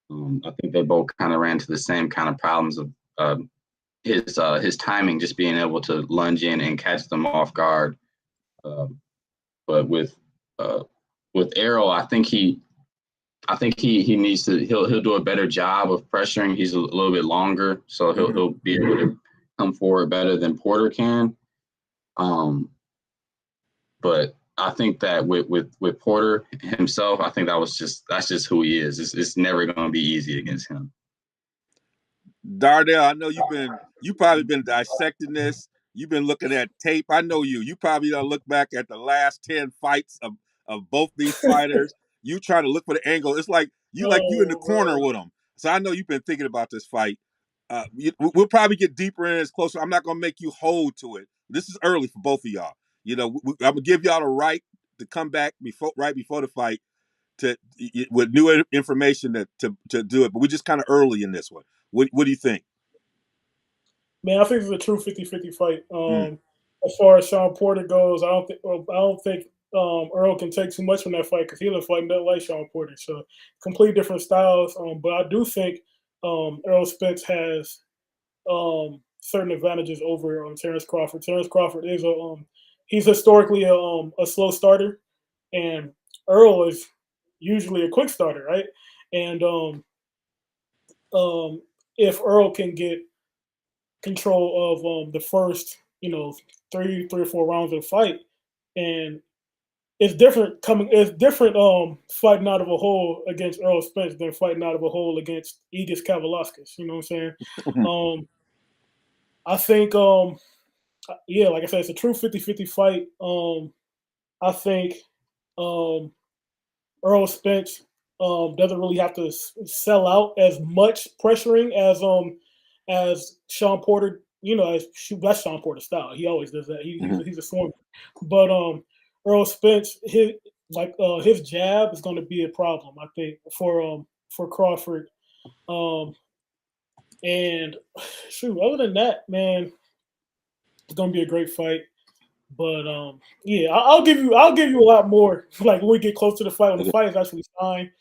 I think they both kind of ran into the same kind of problems of his timing, just being able to lunge in and catch them off guard. But with Errol, I think he needs to he'll do a better job of pressuring. He's a little bit longer, so he'll be able to come forward better than Porter can. But I think that with Porter himself, I think that's just who he is. It's never going to be easy against him. Darnell, I know you probably been dissecting this. You've been looking at tape. I know you. You probably don't look back at the last 10 fights of both these fighters. You trying to look for the angle. It's like you in the corner with them. So I know you've been thinking about this fight. We'll probably get deeper in this closer. I'm not going to make you hold to it. This is early for both of y'all. I'm going to give y'all the right to come back right before the fight with new information to do it. But we're just kind of early in this one. What do you think? Man, I think it's a true 50-50 fight. As far as Sean Porter goes, I don't think Earl can take too much from that fight because he doesn't fight nothing like Sean Porter. So completely different styles. But I do think Errol Spence has certain advantages over Terrence Crawford. Terrence Crawford is he's historically a slow starter, and Earl is usually a quick starter, right? And if Earl can get control of the first, three or four rounds of the fight, and it's different fighting out of a hole against Earl Spence than fighting out of a hole against Egis Kavalauskas. You know what I'm saying? I think, like I said, it's a true 50-50 fight. I think Earl Spence doesn't really have to sell out as much pressuring as Sean Porter. That's Sean Porter's style. He always does that. He's a swarm. But Earl Spence, his jab is going to be a problem, I think, for Crawford. And other than that, man, it's going to be a great fight. But I'll give you a lot more like when we get close to the fight, when the fight is actually signed.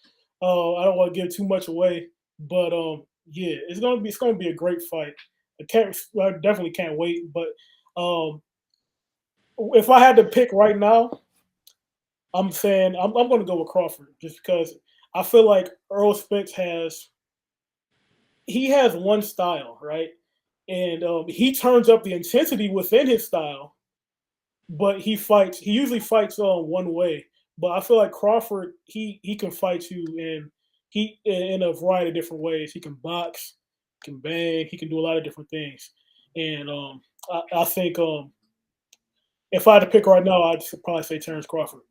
I don't want to give too much away, but it's gonna be a great fight. I definitely can't wait. But if I had to pick right now, I'm saying I'm going to go with Crawford just because I feel like Earl Spence has one style, right, and he turns up the intensity within his style. But he usually fights one way. But I feel like Crawford, he can fight you in a variety of different ways. He can box, can bang, he can do a lot of different things. And I think if I had to pick right now, I'd probably say Terrence Crawford.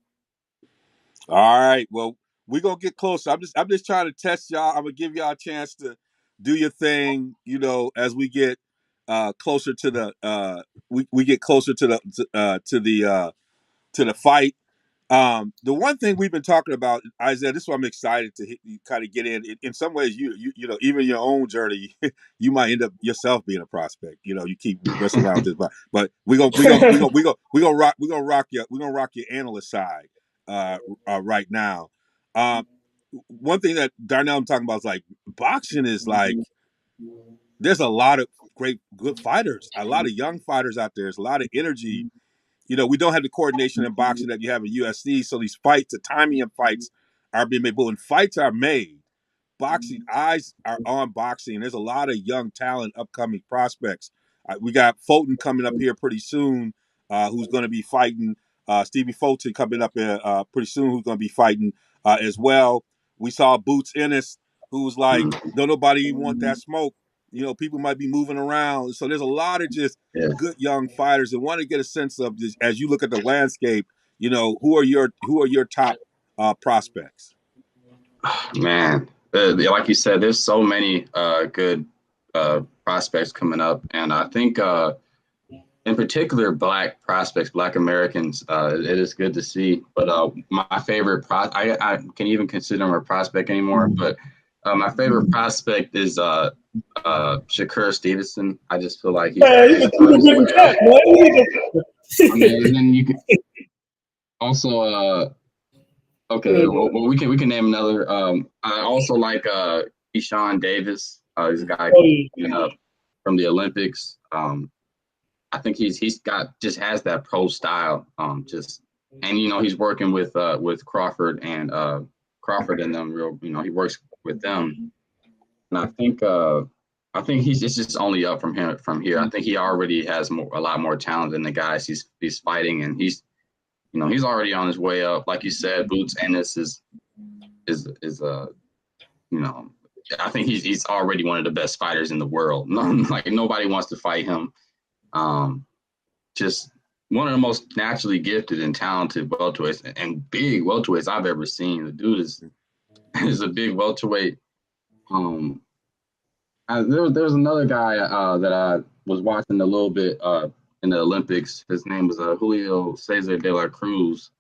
All right. Well, we're gonna get closer. I'm just trying to test y'all. I'm gonna give y'all a chance to do your thing, as we get closer to the we get closer to the fight. The one thing we've been talking about, Isaiah, this is what I'm excited to kind of get in. In some ways, you even your own journey, you might end up yourself being a prospect. You keep messing around with this, but we're gonna rock your analyst side right now. One thing that Darnell I'm talking about is like boxing is like there's a lot of good fighters, a lot of young fighters out there. There's a lot of energy. We don't have the coordination in boxing that you have in UFC. So these fights, the timing of fights are being made. But when fights are made, boxing eyes are on boxing. There's a lot of young talent, upcoming prospects. We got Fulton coming up here pretty soon, who's going to be fighting. Stevie Fulton coming up here pretty soon, who's going to be fighting as well. We saw Boots Ennis, who's like, don't nobody want that smoke. People might be moving around. So there's a lot of just good young fighters, and want to get a sense of this as you look at the landscape. Who are your top prospects? Man, like you said, there's so many good prospects coming up, and I think in particular Black prospects, Black Americans. It is good to see. But my favorite I can't even consider him a prospect anymore. But my favorite prospect is Shakur Stevenson. I just feel like he's and then you can also okay. Well, we can name another. I also like Ishaan Davis. He's a guy coming up from the Olympics. I think he's got just has that pro style. Just And he's working with Crawford and them real. He works with them, and I think it's just only up from here. I think he already has a lot more talent than the guys he's fighting, and he's already on his way up. Like you said, Boots Ennis is I think he's already one of the best fighters in the world. Like nobody wants to fight him. Just one of the most naturally gifted and talented welterweights and big welterweights I've ever seen. The dude is a big welterweight. There's another guy that I was watching a little bit in the Olympics. His name was Julio Cesar de la Cruz.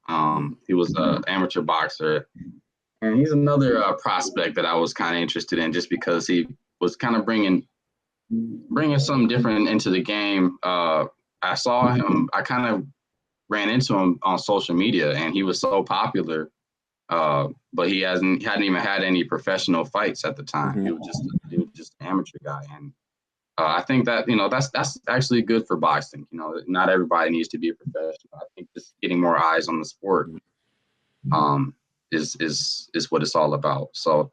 He was an amateur boxer, and he's another prospect that I was kind of interested in, just because he was kind of bringing something different into the game. I saw him. I kind of ran into him on social media, and he was so popular. But he hadn't even had any professional fights at the time. He was just an amateur guy, and I think that that's actually good for boxing. Not everybody needs to be a professional. I think just getting more eyes on the sport is what it's all about. So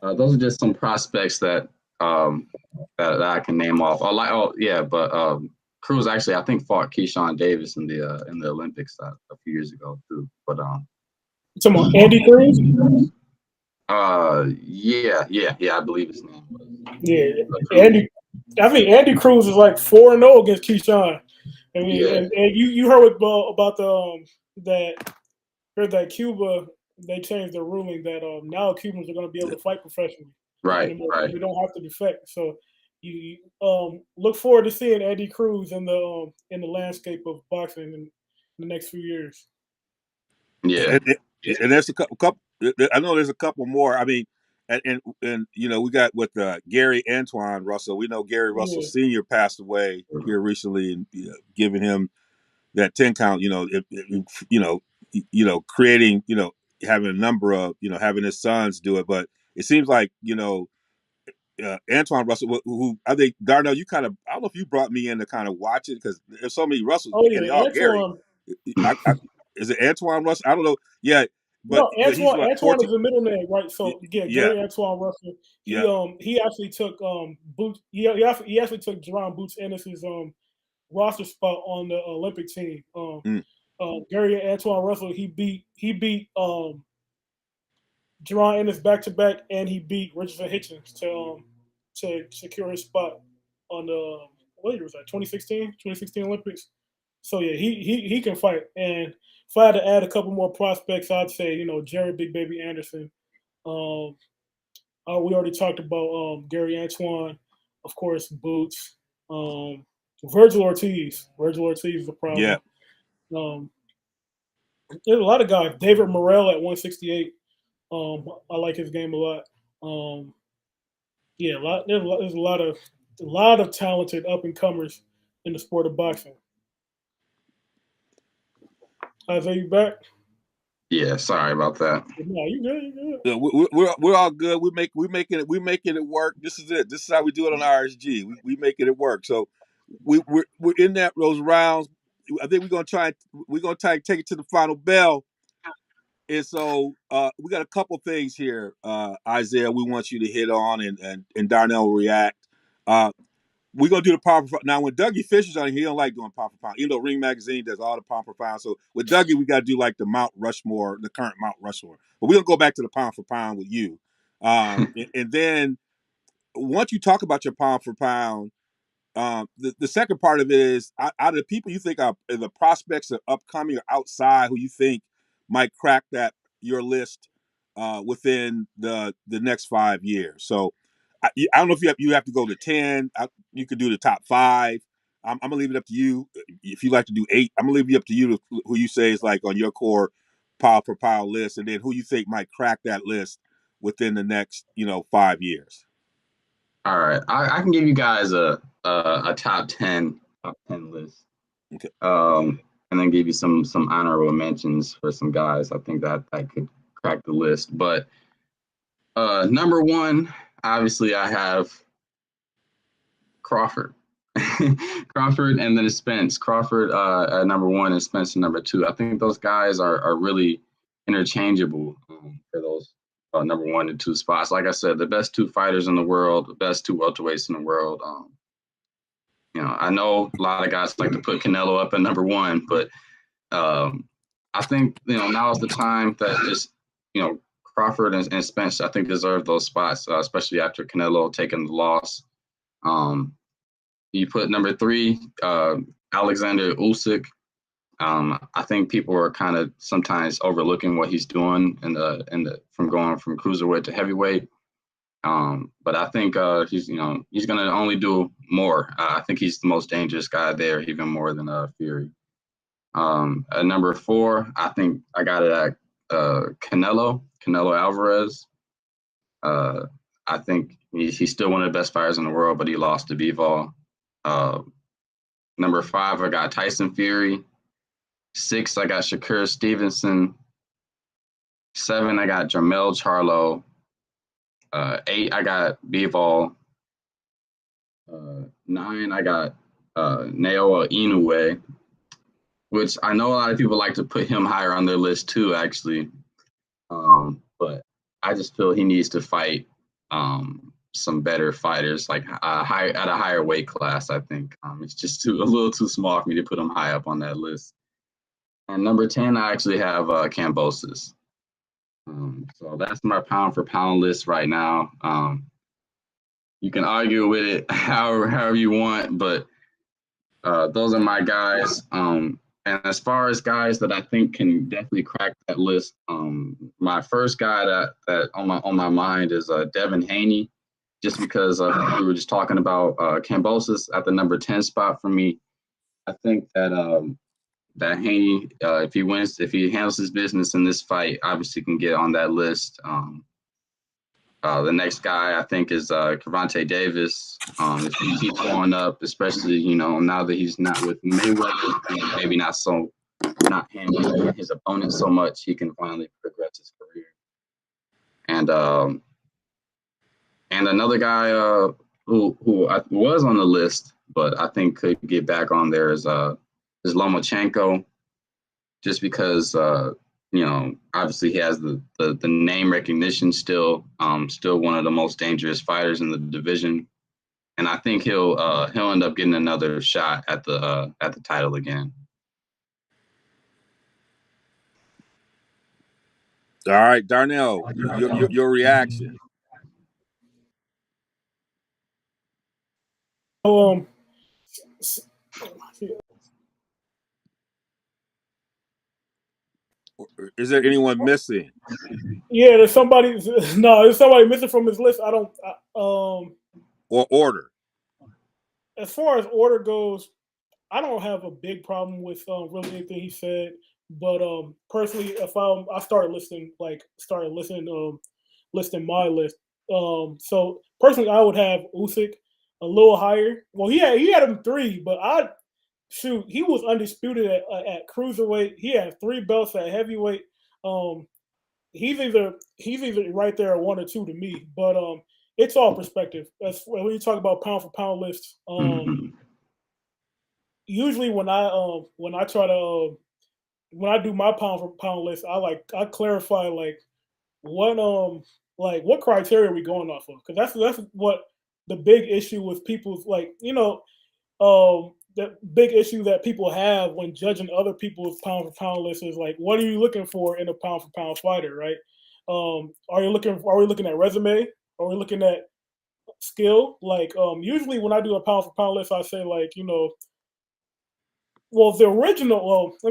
those are just some prospects that I can name off. But Cruz actually I think fought Ishaan Davis in the Olympics a few years ago too. But you talking about Andy Cruz? I believe his name was. Yeah, Andy. I think Andy Cruz is like 4-0 against Keyshawn. I mean, Yeah. and you heard about that Cuba, they changed their ruling that now Cubans are going to be able to fight professionally. Right. They don't have to defect. So you look forward to seeing Andy Cruz in the landscape of boxing in the next few years. Yeah. And there's a couple. I know there's a couple more. I mean, and we got with Gary Antoine Russell. We know Gary Russell Sr. passed away here recently, and giving him that 10 count. Creating, having a number of, having his sons do it. But it seems like Antoine Russell, who I think Darnell, you kind of, I don't know if you brought me in to kind of watch it, because there's so many Russells. Oh yeah, and they all Antoine. Gary. Is it Antoine Russell? I don't know. Yeah, No, he's Antoine. what, Antoine 14? is the middle name, right? So Yeah. Gary Antoine Russell. He actually took Boots. He actually took Jerron Boots Ennis's roster spot on the Olympic team. Gary Antoine Russell. He beat Jerron Ennis back to back, and he beat Richardson Hitchens to secure his spot on the what year was that? 2016 Olympics. So yeah, he can fight. And if I had to add a couple more prospects, I'd say Jared Big Baby Anderson. We already talked about Gary Antoine, of course, Boots. Virgil Ortiz. Virgil Ortiz is a problem. Yeah. There's a lot of guys. David Morrell at 168. I like his game a lot. There's a lot of talented up and comers in the sport of boxing. Isaiah, you back? Yeah, sorry about that. No, you good. Yeah, we're all good. We're making it work. This is it. This is how we do it on RSG. We making it work. So we're in those rounds. I think we're gonna try and take it to the final bell. And so we got a couple things here, Isaiah. We want you to hit on, and Darnell will react. We're gonna do the pound for pound. Now, when Dougie Fisher's on, he don't like doing pound for pound. Even though Ring Magazine does all the pound for pound. So with Dougie, we got to do like the Mount Rushmore, the current Mount Rushmore. But we're gonna go back to the pound for pound with you. And then once you talk about your pound for pound, the second part of it is, out of the people you think are the prospects are upcoming or outside, who you think might crack your list within the next 5 years. So I don't know if you have to go to 10. You could do the top 5. I'm gonna leave it up to you. If you like to do 8, I'm gonna leave it up to you who you say is like on your core pound for pound list, and then who you think might crack that list within the next 5 years. All right, I can give you guys a top 10 list. Okay. And then give you some honorable mentions for some guys I think that could crack the list. But number 1, obviously, I have Crawford. Crawford and then Spence. Crawford at number 1 and Spence at number 2. I think those guys are really interchangeable for those number 1 and 2 spots. Like I said, the best 2 fighters in the world, the best 2 welterweights in the world. I know a lot of guys like to put Canelo up at number 1, but I think now is the time that just Crawford and Spence, I think, deserve those spots, especially after Canelo taking the loss. You put number 3, Alexander Usyk. I think people are kind of sometimes overlooking what he's doing from going from cruiserweight to heavyweight. But I think he's going to only do more. I think he's the most dangerous guy there, even more than Fury. At number 4, I think I got it at Canelo Alvarez. I think he's still one of the best fighters in the world, but he lost to Bivol. Number 5, I got Tyson Fury. 6, I got Shakur Stevenson. 7, I got Jermell Charlo. 8, I got Bivol. 9, I got Naoya Inoue, which I know a lot of people like to put him higher on their list too, actually. But I just feel he needs to fight some better fighters, like at a higher weight class. I think it's just a little too small for me to put him high up on that list. And number 10, I actually have Kambosos. So that's my pound for pound list right now. You can argue with it however you want, but those are my guys. And as far as guys that I think can definitely crack that list, my first guy that on my mind is Devin Haney, just because we were just talking about Kambosos at the number 10 spot for me. I think that Haney, if he handles his business in this fight, obviously can get on that list. The next guy I think is Kevontae Davis. If he keeps going up, especially now that he's not with Mayweather, maybe not handling his opponent so much, he can finally progress his career. And another guy who was on the list, but I think could get back on there is Lomachenko, just because obviously he has the name recognition still one of the most dangerous fighters in the division, and I think he'll end up getting another shot at the title again. All right, Darnell, your reaction. Is there anyone missing? Yeah, there's somebody missing from his list. I don't. Or order? As far as order goes, I don't have a big problem with really anything he said. But personally, if I started listing listing my list. So personally, I would have Usyk a little higher. Well, he had him 3, but he was undisputed at cruiserweight. He had 3 belts at heavyweight. He's either right there at 1 or 2 to me. But it's all perspective. That's when you talk about pound for pound lists. Usually when I do my pound for pound list, I clarify what criteria are we going off of, because that's what the big issue with people's the big issue that people have when judging other people's pound for pound lists is what are you looking for in a pound for pound fighter, right? Are we looking at resume? Are we looking at skill? Usually when I do a pound for pound list, I say let me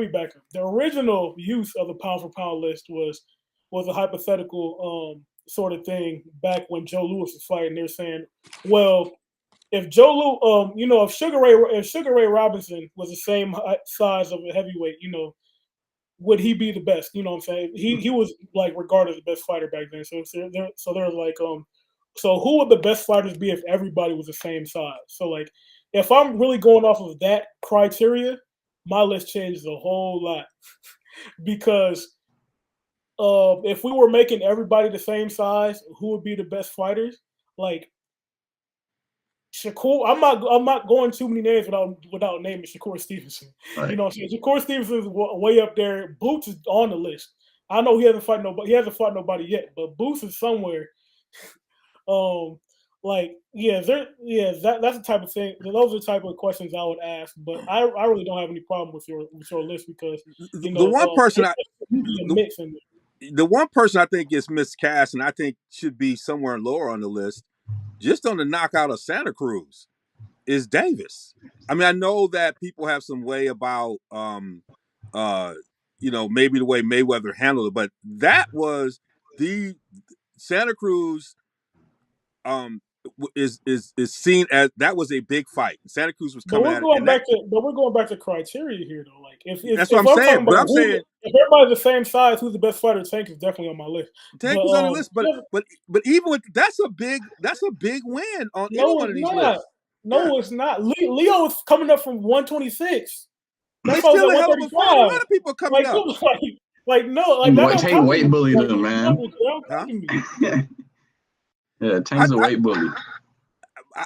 back up. The original use of the pound for pound list was a hypothetical sort of thing back when Joe Louis was fighting. They're saying, well, if if Sugar Ray Robinson was the same size of a heavyweight, would he be the best? You know what I'm saying? He was regarded as the best fighter back then. So they're so who would the best fighters be if everybody was the same size? So if I'm really going off of that criteria, my list changes a whole lot because if we were making everybody the same size, who would be the best fighters? Shakur, I'm not going too many names without naming Shakur Stevenson. Right. You know what I'm saying? Shakur Stevenson is way up there. Boots is on the list. I know he hasn't fought nobody yet, but Boots is somewhere. That's the type of thing. Those are the type of questions I would ask. But I really don't have any problem with your list because the one person the one person I think gets miscast and I think should be somewhere lower on the list, just on the knockout of Santa Cruz, is Davis. I mean, I know that people have some way about maybe the way Mayweather handled it, but that was the Santa Cruz is seen as that was a big fight. Santa Cruz was coming at it. But we're going back to criteria here, though. Like if that's what I'm saying. But I'm saying if everybody's the same size, who's the best fighter? Tank is definitely on my list. Tank is on the list, but even with that's a big win on any one of these lists. No, it's not. Leo is coming up from 126. That's still a hell of a fight. A lot of people coming up. Tank weight bully them, man. Yeah, Tank's a weight bully.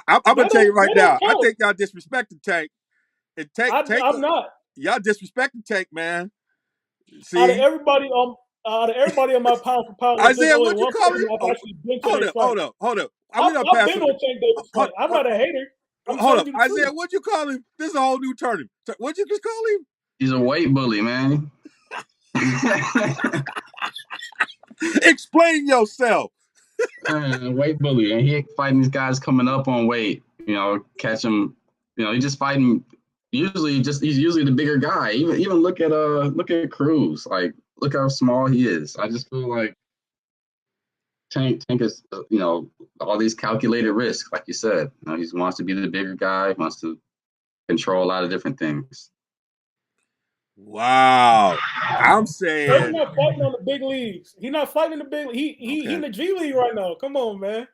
I'm gonna tell you right now. I think y'all disrespected Tank. And Tank, I'm not. Y'all disrespected Tank, man. See? Out of everybody on my pound for pound, Isaiah, what you call him? Hold up. I've been on Tank Davis fight. I'm not a hater. Hold up, Isaiah, what'd you call him? This is a whole new turn. What'd you just call him? He's a weight bully, man. Explain yourself. Weight bully, and he fighting these guys coming up on weight. Catch him. He's just fighting. He's usually the bigger guy. Even look at Cruz. Like, look how small he is. I just feel like Tank is all these calculated risks, like you said. He wants to be the bigger guy. Wants to control a lot of different things. Wow, I'm saying he's not fighting on the big leagues. He's not fighting in the big. He in the G League right now. Come on, man.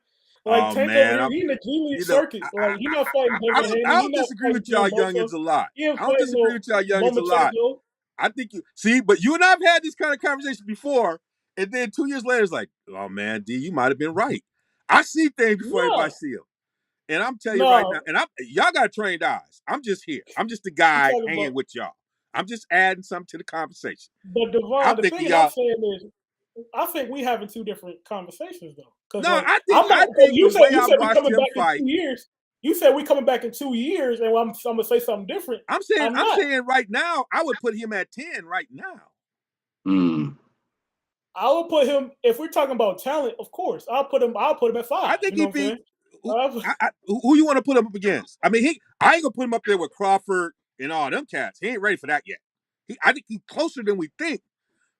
Like Tank over he in the G League circuit. Like he's not fighting. I don't disagree with y'all youngins a lot. I think you see, but you and I've had this kind of conversation before, and then 2 years later, it's like, oh man, D, you might have been right. I see things before everybody see them. And I'm telling you right now, and y'all got trained eyes. I'm just here. I'm just the guy hanging with y'all. I'm just adding something to the conversation. But Devon, the thing I'm saying is, I think we having two different conversations though. No, I think you said we coming back fight. in 2 years. You said we coming back in 2 years, and I'm gonna say something different. I'm saying right now, I would put him at 10 right now. I would put him, if we're talking about talent, of course. I'll put him at 5. I think he'd be who you want to put him up against. I mean, I ain't gonna put him up there with Crawford and all them cats. He ain't ready for that yet. I think he's closer than we think,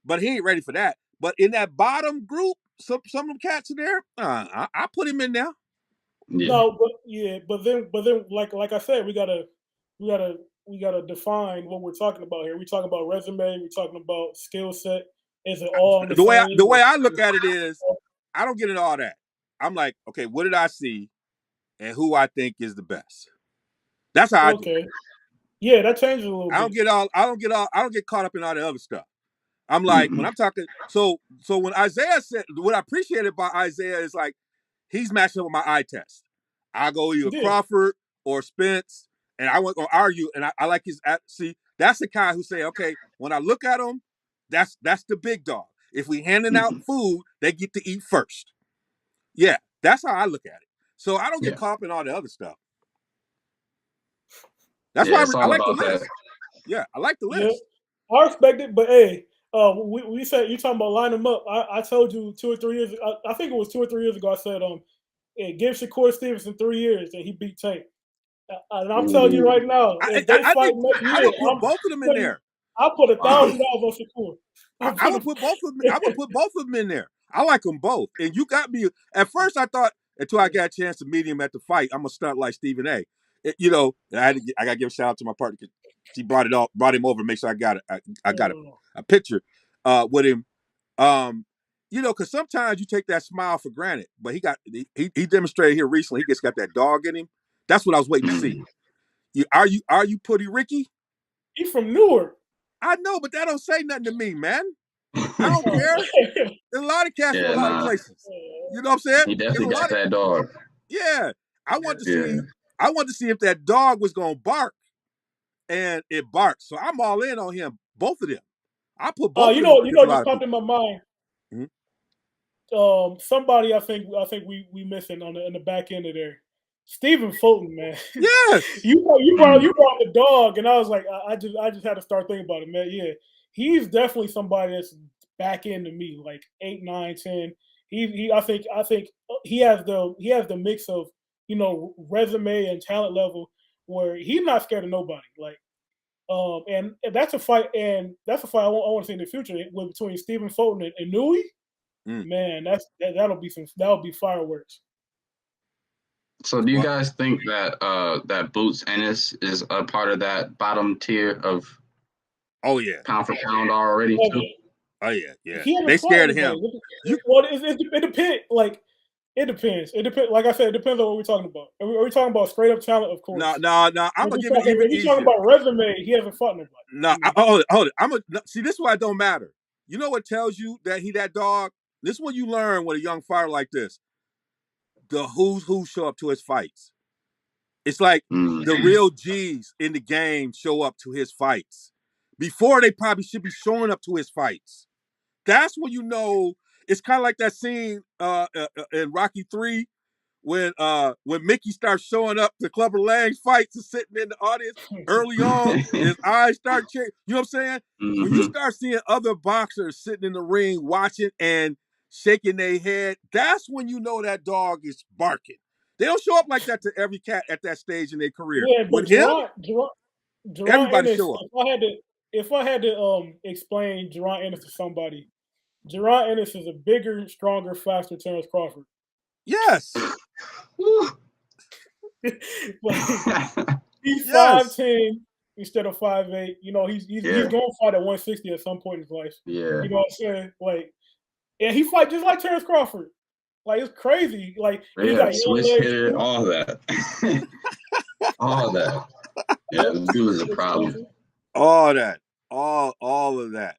but he ain't ready for that. But in that bottom group, some of them cats in there, I put him in there. Yeah. No, but then, like I said, we gotta define what we're talking about here. We're talking about resume. We're talking about skill set. Is it all the way I look at it is, I don't get into all that. I'm like, okay, what did I see, and who I think is the best. That's how I do it. Yeah, that changes a little bit. I don't get caught up in all the other stuff. I'm like, when I'm talking, so when Isaiah said, what I appreciated about Isaiah is like, he's matching up with my eye test. I go either Crawford or Spence, and I won't argue, and I like his, see, that's the guy who say, okay, when I look at him, that's the big dog. If we handing out food, they get to eat first. Yeah, that's how I look at it. So I don't get caught up in all the other stuff. That's why I like the list. Yeah, I like the list. I respect it, but hey, we said you're talking about line them up. I told you 2 or 3 years. I think it was 2 or 3 years ago. I said, give Shakur Stevenson 3 years and he beat Tank. And I'm telling you right now, if they fight next year, I would put both of them in there. I'll put $1,000 on Shakur. I would put both of them. I would put both of them in there. I like them both. And you got me. At first, I thought until I got a chance to meet him at the fight, I'm gonna stunt like Stephen A. I got to give a shout out to my partner because she brought him over to make sure I got a picture with him. Because sometimes you take that smile for granted, but he demonstrated here recently. He just got that dog in him. That's what I was waiting to see. Are you Putty Ricky? He's from Newark. I know, but that don't say nothing to me, man. I don't care. There's a lot of cats from a lot of places. You know what I'm saying? He definitely got that dog. Yeah. I want to see I wanted to see if that dog was gonna bark, and it barked. So I'm all in on him, both of them. I put both of them up against a lot Just of popped in people. my mind. Mhm. Somebody I think we missing on in the back end of there. Stephen Fulton, man. Yes. You brought the dog, and I was like, I just had to start thinking about it, man. Yeah, he's definitely somebody that's back end to me, like 8, 9, 10. I think he has the mix of resume and talent level where he's not scared of nobody. Like and that's a fight, I want to see in the future with between Stephen Fulton and Nui. Mm. Man, that'll be fireworks. So do you Well, guys think that that Boots Ennis is a part of that bottom tier of oh yeah. pound for pound already Well, too? Oh yeah. Yeah. he They hasn't fought scared of anybody. him. You Well, it depends. Like it depends. It depends. Like I said, it depends on what we're talking about. Are we talking about straight up talent? Of no, course. no, no. I'm gonna give it even If we talking easier. about resume, he hasn't fought nobody. No, hold it. See. This is why it don't matter. You know what tells you that he that dog? This is what you learn with a young fighter like this. The who's who show up to his fights. It's like the Mm. real G's in the game show up to his fights. Before they probably should be showing up to his fights. That's when you know it's kind of like that scene in Rocky 3 when Mickey starts showing up to Clubber Lang's fights and sitting in the audience early on, and his eyes start changing. You know what I'm saying? When you Mm-hmm. start seeing other boxers sitting in the ring watching and shaking their head, that's when you know that dog is barking. They don't show up like that to every cat at that stage in their career. Yeah, but With him, Jerron everybody Ennis. show up. If I had to explain Jerron Ennis to somebody, Jerron Ennis is a bigger, stronger, faster Terrence Crawford. Yes. Like he's Yes. 5'10" instead of 5'8". You know, he's Yeah, going to fight at 160 at some point in his life. yeah, You know what I'm saying? Like, and he fight just like Terrence Crawford. Like it's crazy. Like, and he yeah. got young Switch legs hitter, too. all that, all that. Yeah, Yep. the dude is a problem. Explosive. All that. All of that.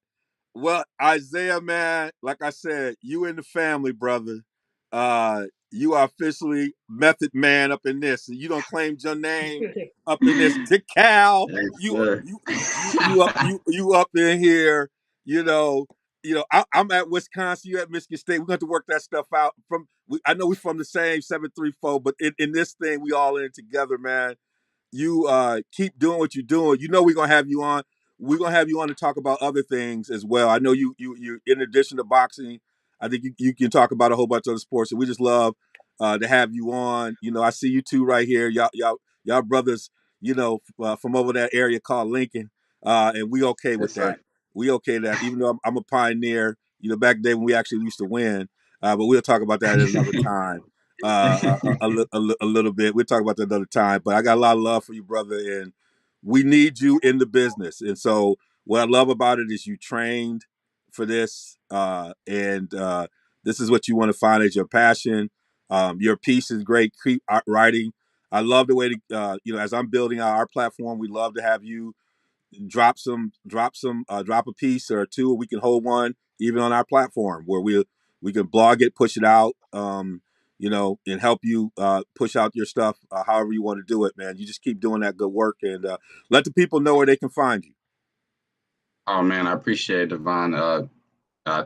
Well, Isaiah, man, like I said, you in the family, brother. You are officially Method Man up in this. You don't claim your name up in this. Decal, Yes, you sir. you up in here. You know, I'm at Wisconsin. You at Michigan State. We're going to have to work that stuff out. I know we're from the same 734, but in this thing, we all in together, man. You keep doing what you're doing. You know we're gonna have you on. We're gonna have you on to talk about other things as well. I know you in addition to boxing, I think you can talk about a whole bunch of other sports. And we just love to have you on. You know, I see you two right here. Y'all brothers. You know, from over that area called Lincoln, and we okay with Yes, sir. that. We okay with that. Even though I'm a pioneer. You know, back then when we actually used to win. But we'll talk about that at another time a little bit. We'll talk about that another time. But I got a lot of love for you, brother, and we need you in the business. And so, what I love about it is you trained for this, and this is what you want to find as your passion. Your piece is great, writing. I love the way as I'm building out our platform, we love to have you drop a piece or two. We can hold one even on our platform where we can blog it, push it out, and help you push out your stuff however you want to do it, man. You just keep doing that good work and let the people know where they can find you. Oh man, I appreciate it, Devon.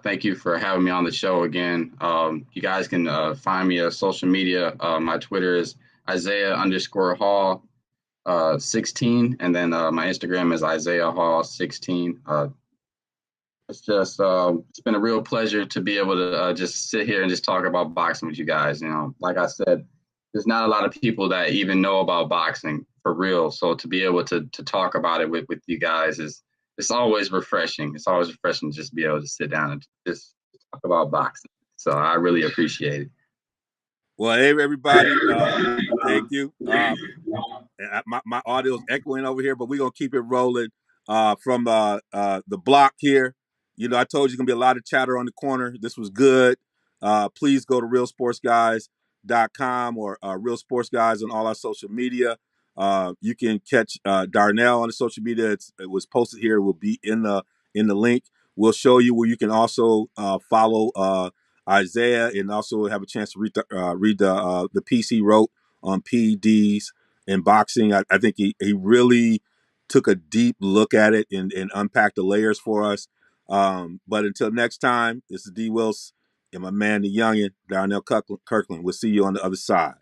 Thank you for having me on the show again. You guys can find me on social media. My Twitter is Isaiah_Hall 16, and then my Instagram is Isaiah Hall 16. It's been a real pleasure to be able to just sit here and just talk about boxing with you guys. You know, like I said, there's not a lot of people that even know about boxing for real. So to be able to talk about it with you guys it's always refreshing. It's always refreshing to just be able to sit down and just talk about boxing. So I really appreciate it. Well, hey everybody, thank you. My audio is echoing over here, but we're gonna keep it rolling from the block here. You know, I told you gonna be a lot of chatter on the corner. This was good. Please go to realsportsguys.com or Real Sports Guys on all our social media. You can catch Darnell on the social media. It was posted here. It will be in the link. We'll show you where you can also follow Isaiah and also have a chance to read the piece he wrote on PEDs in boxing. I think he really took a deep look at it and unpacked the layers for us. But until next time, this is D. Wills and my man, the youngin, Darnell Kirkland. We'll see you on the other side.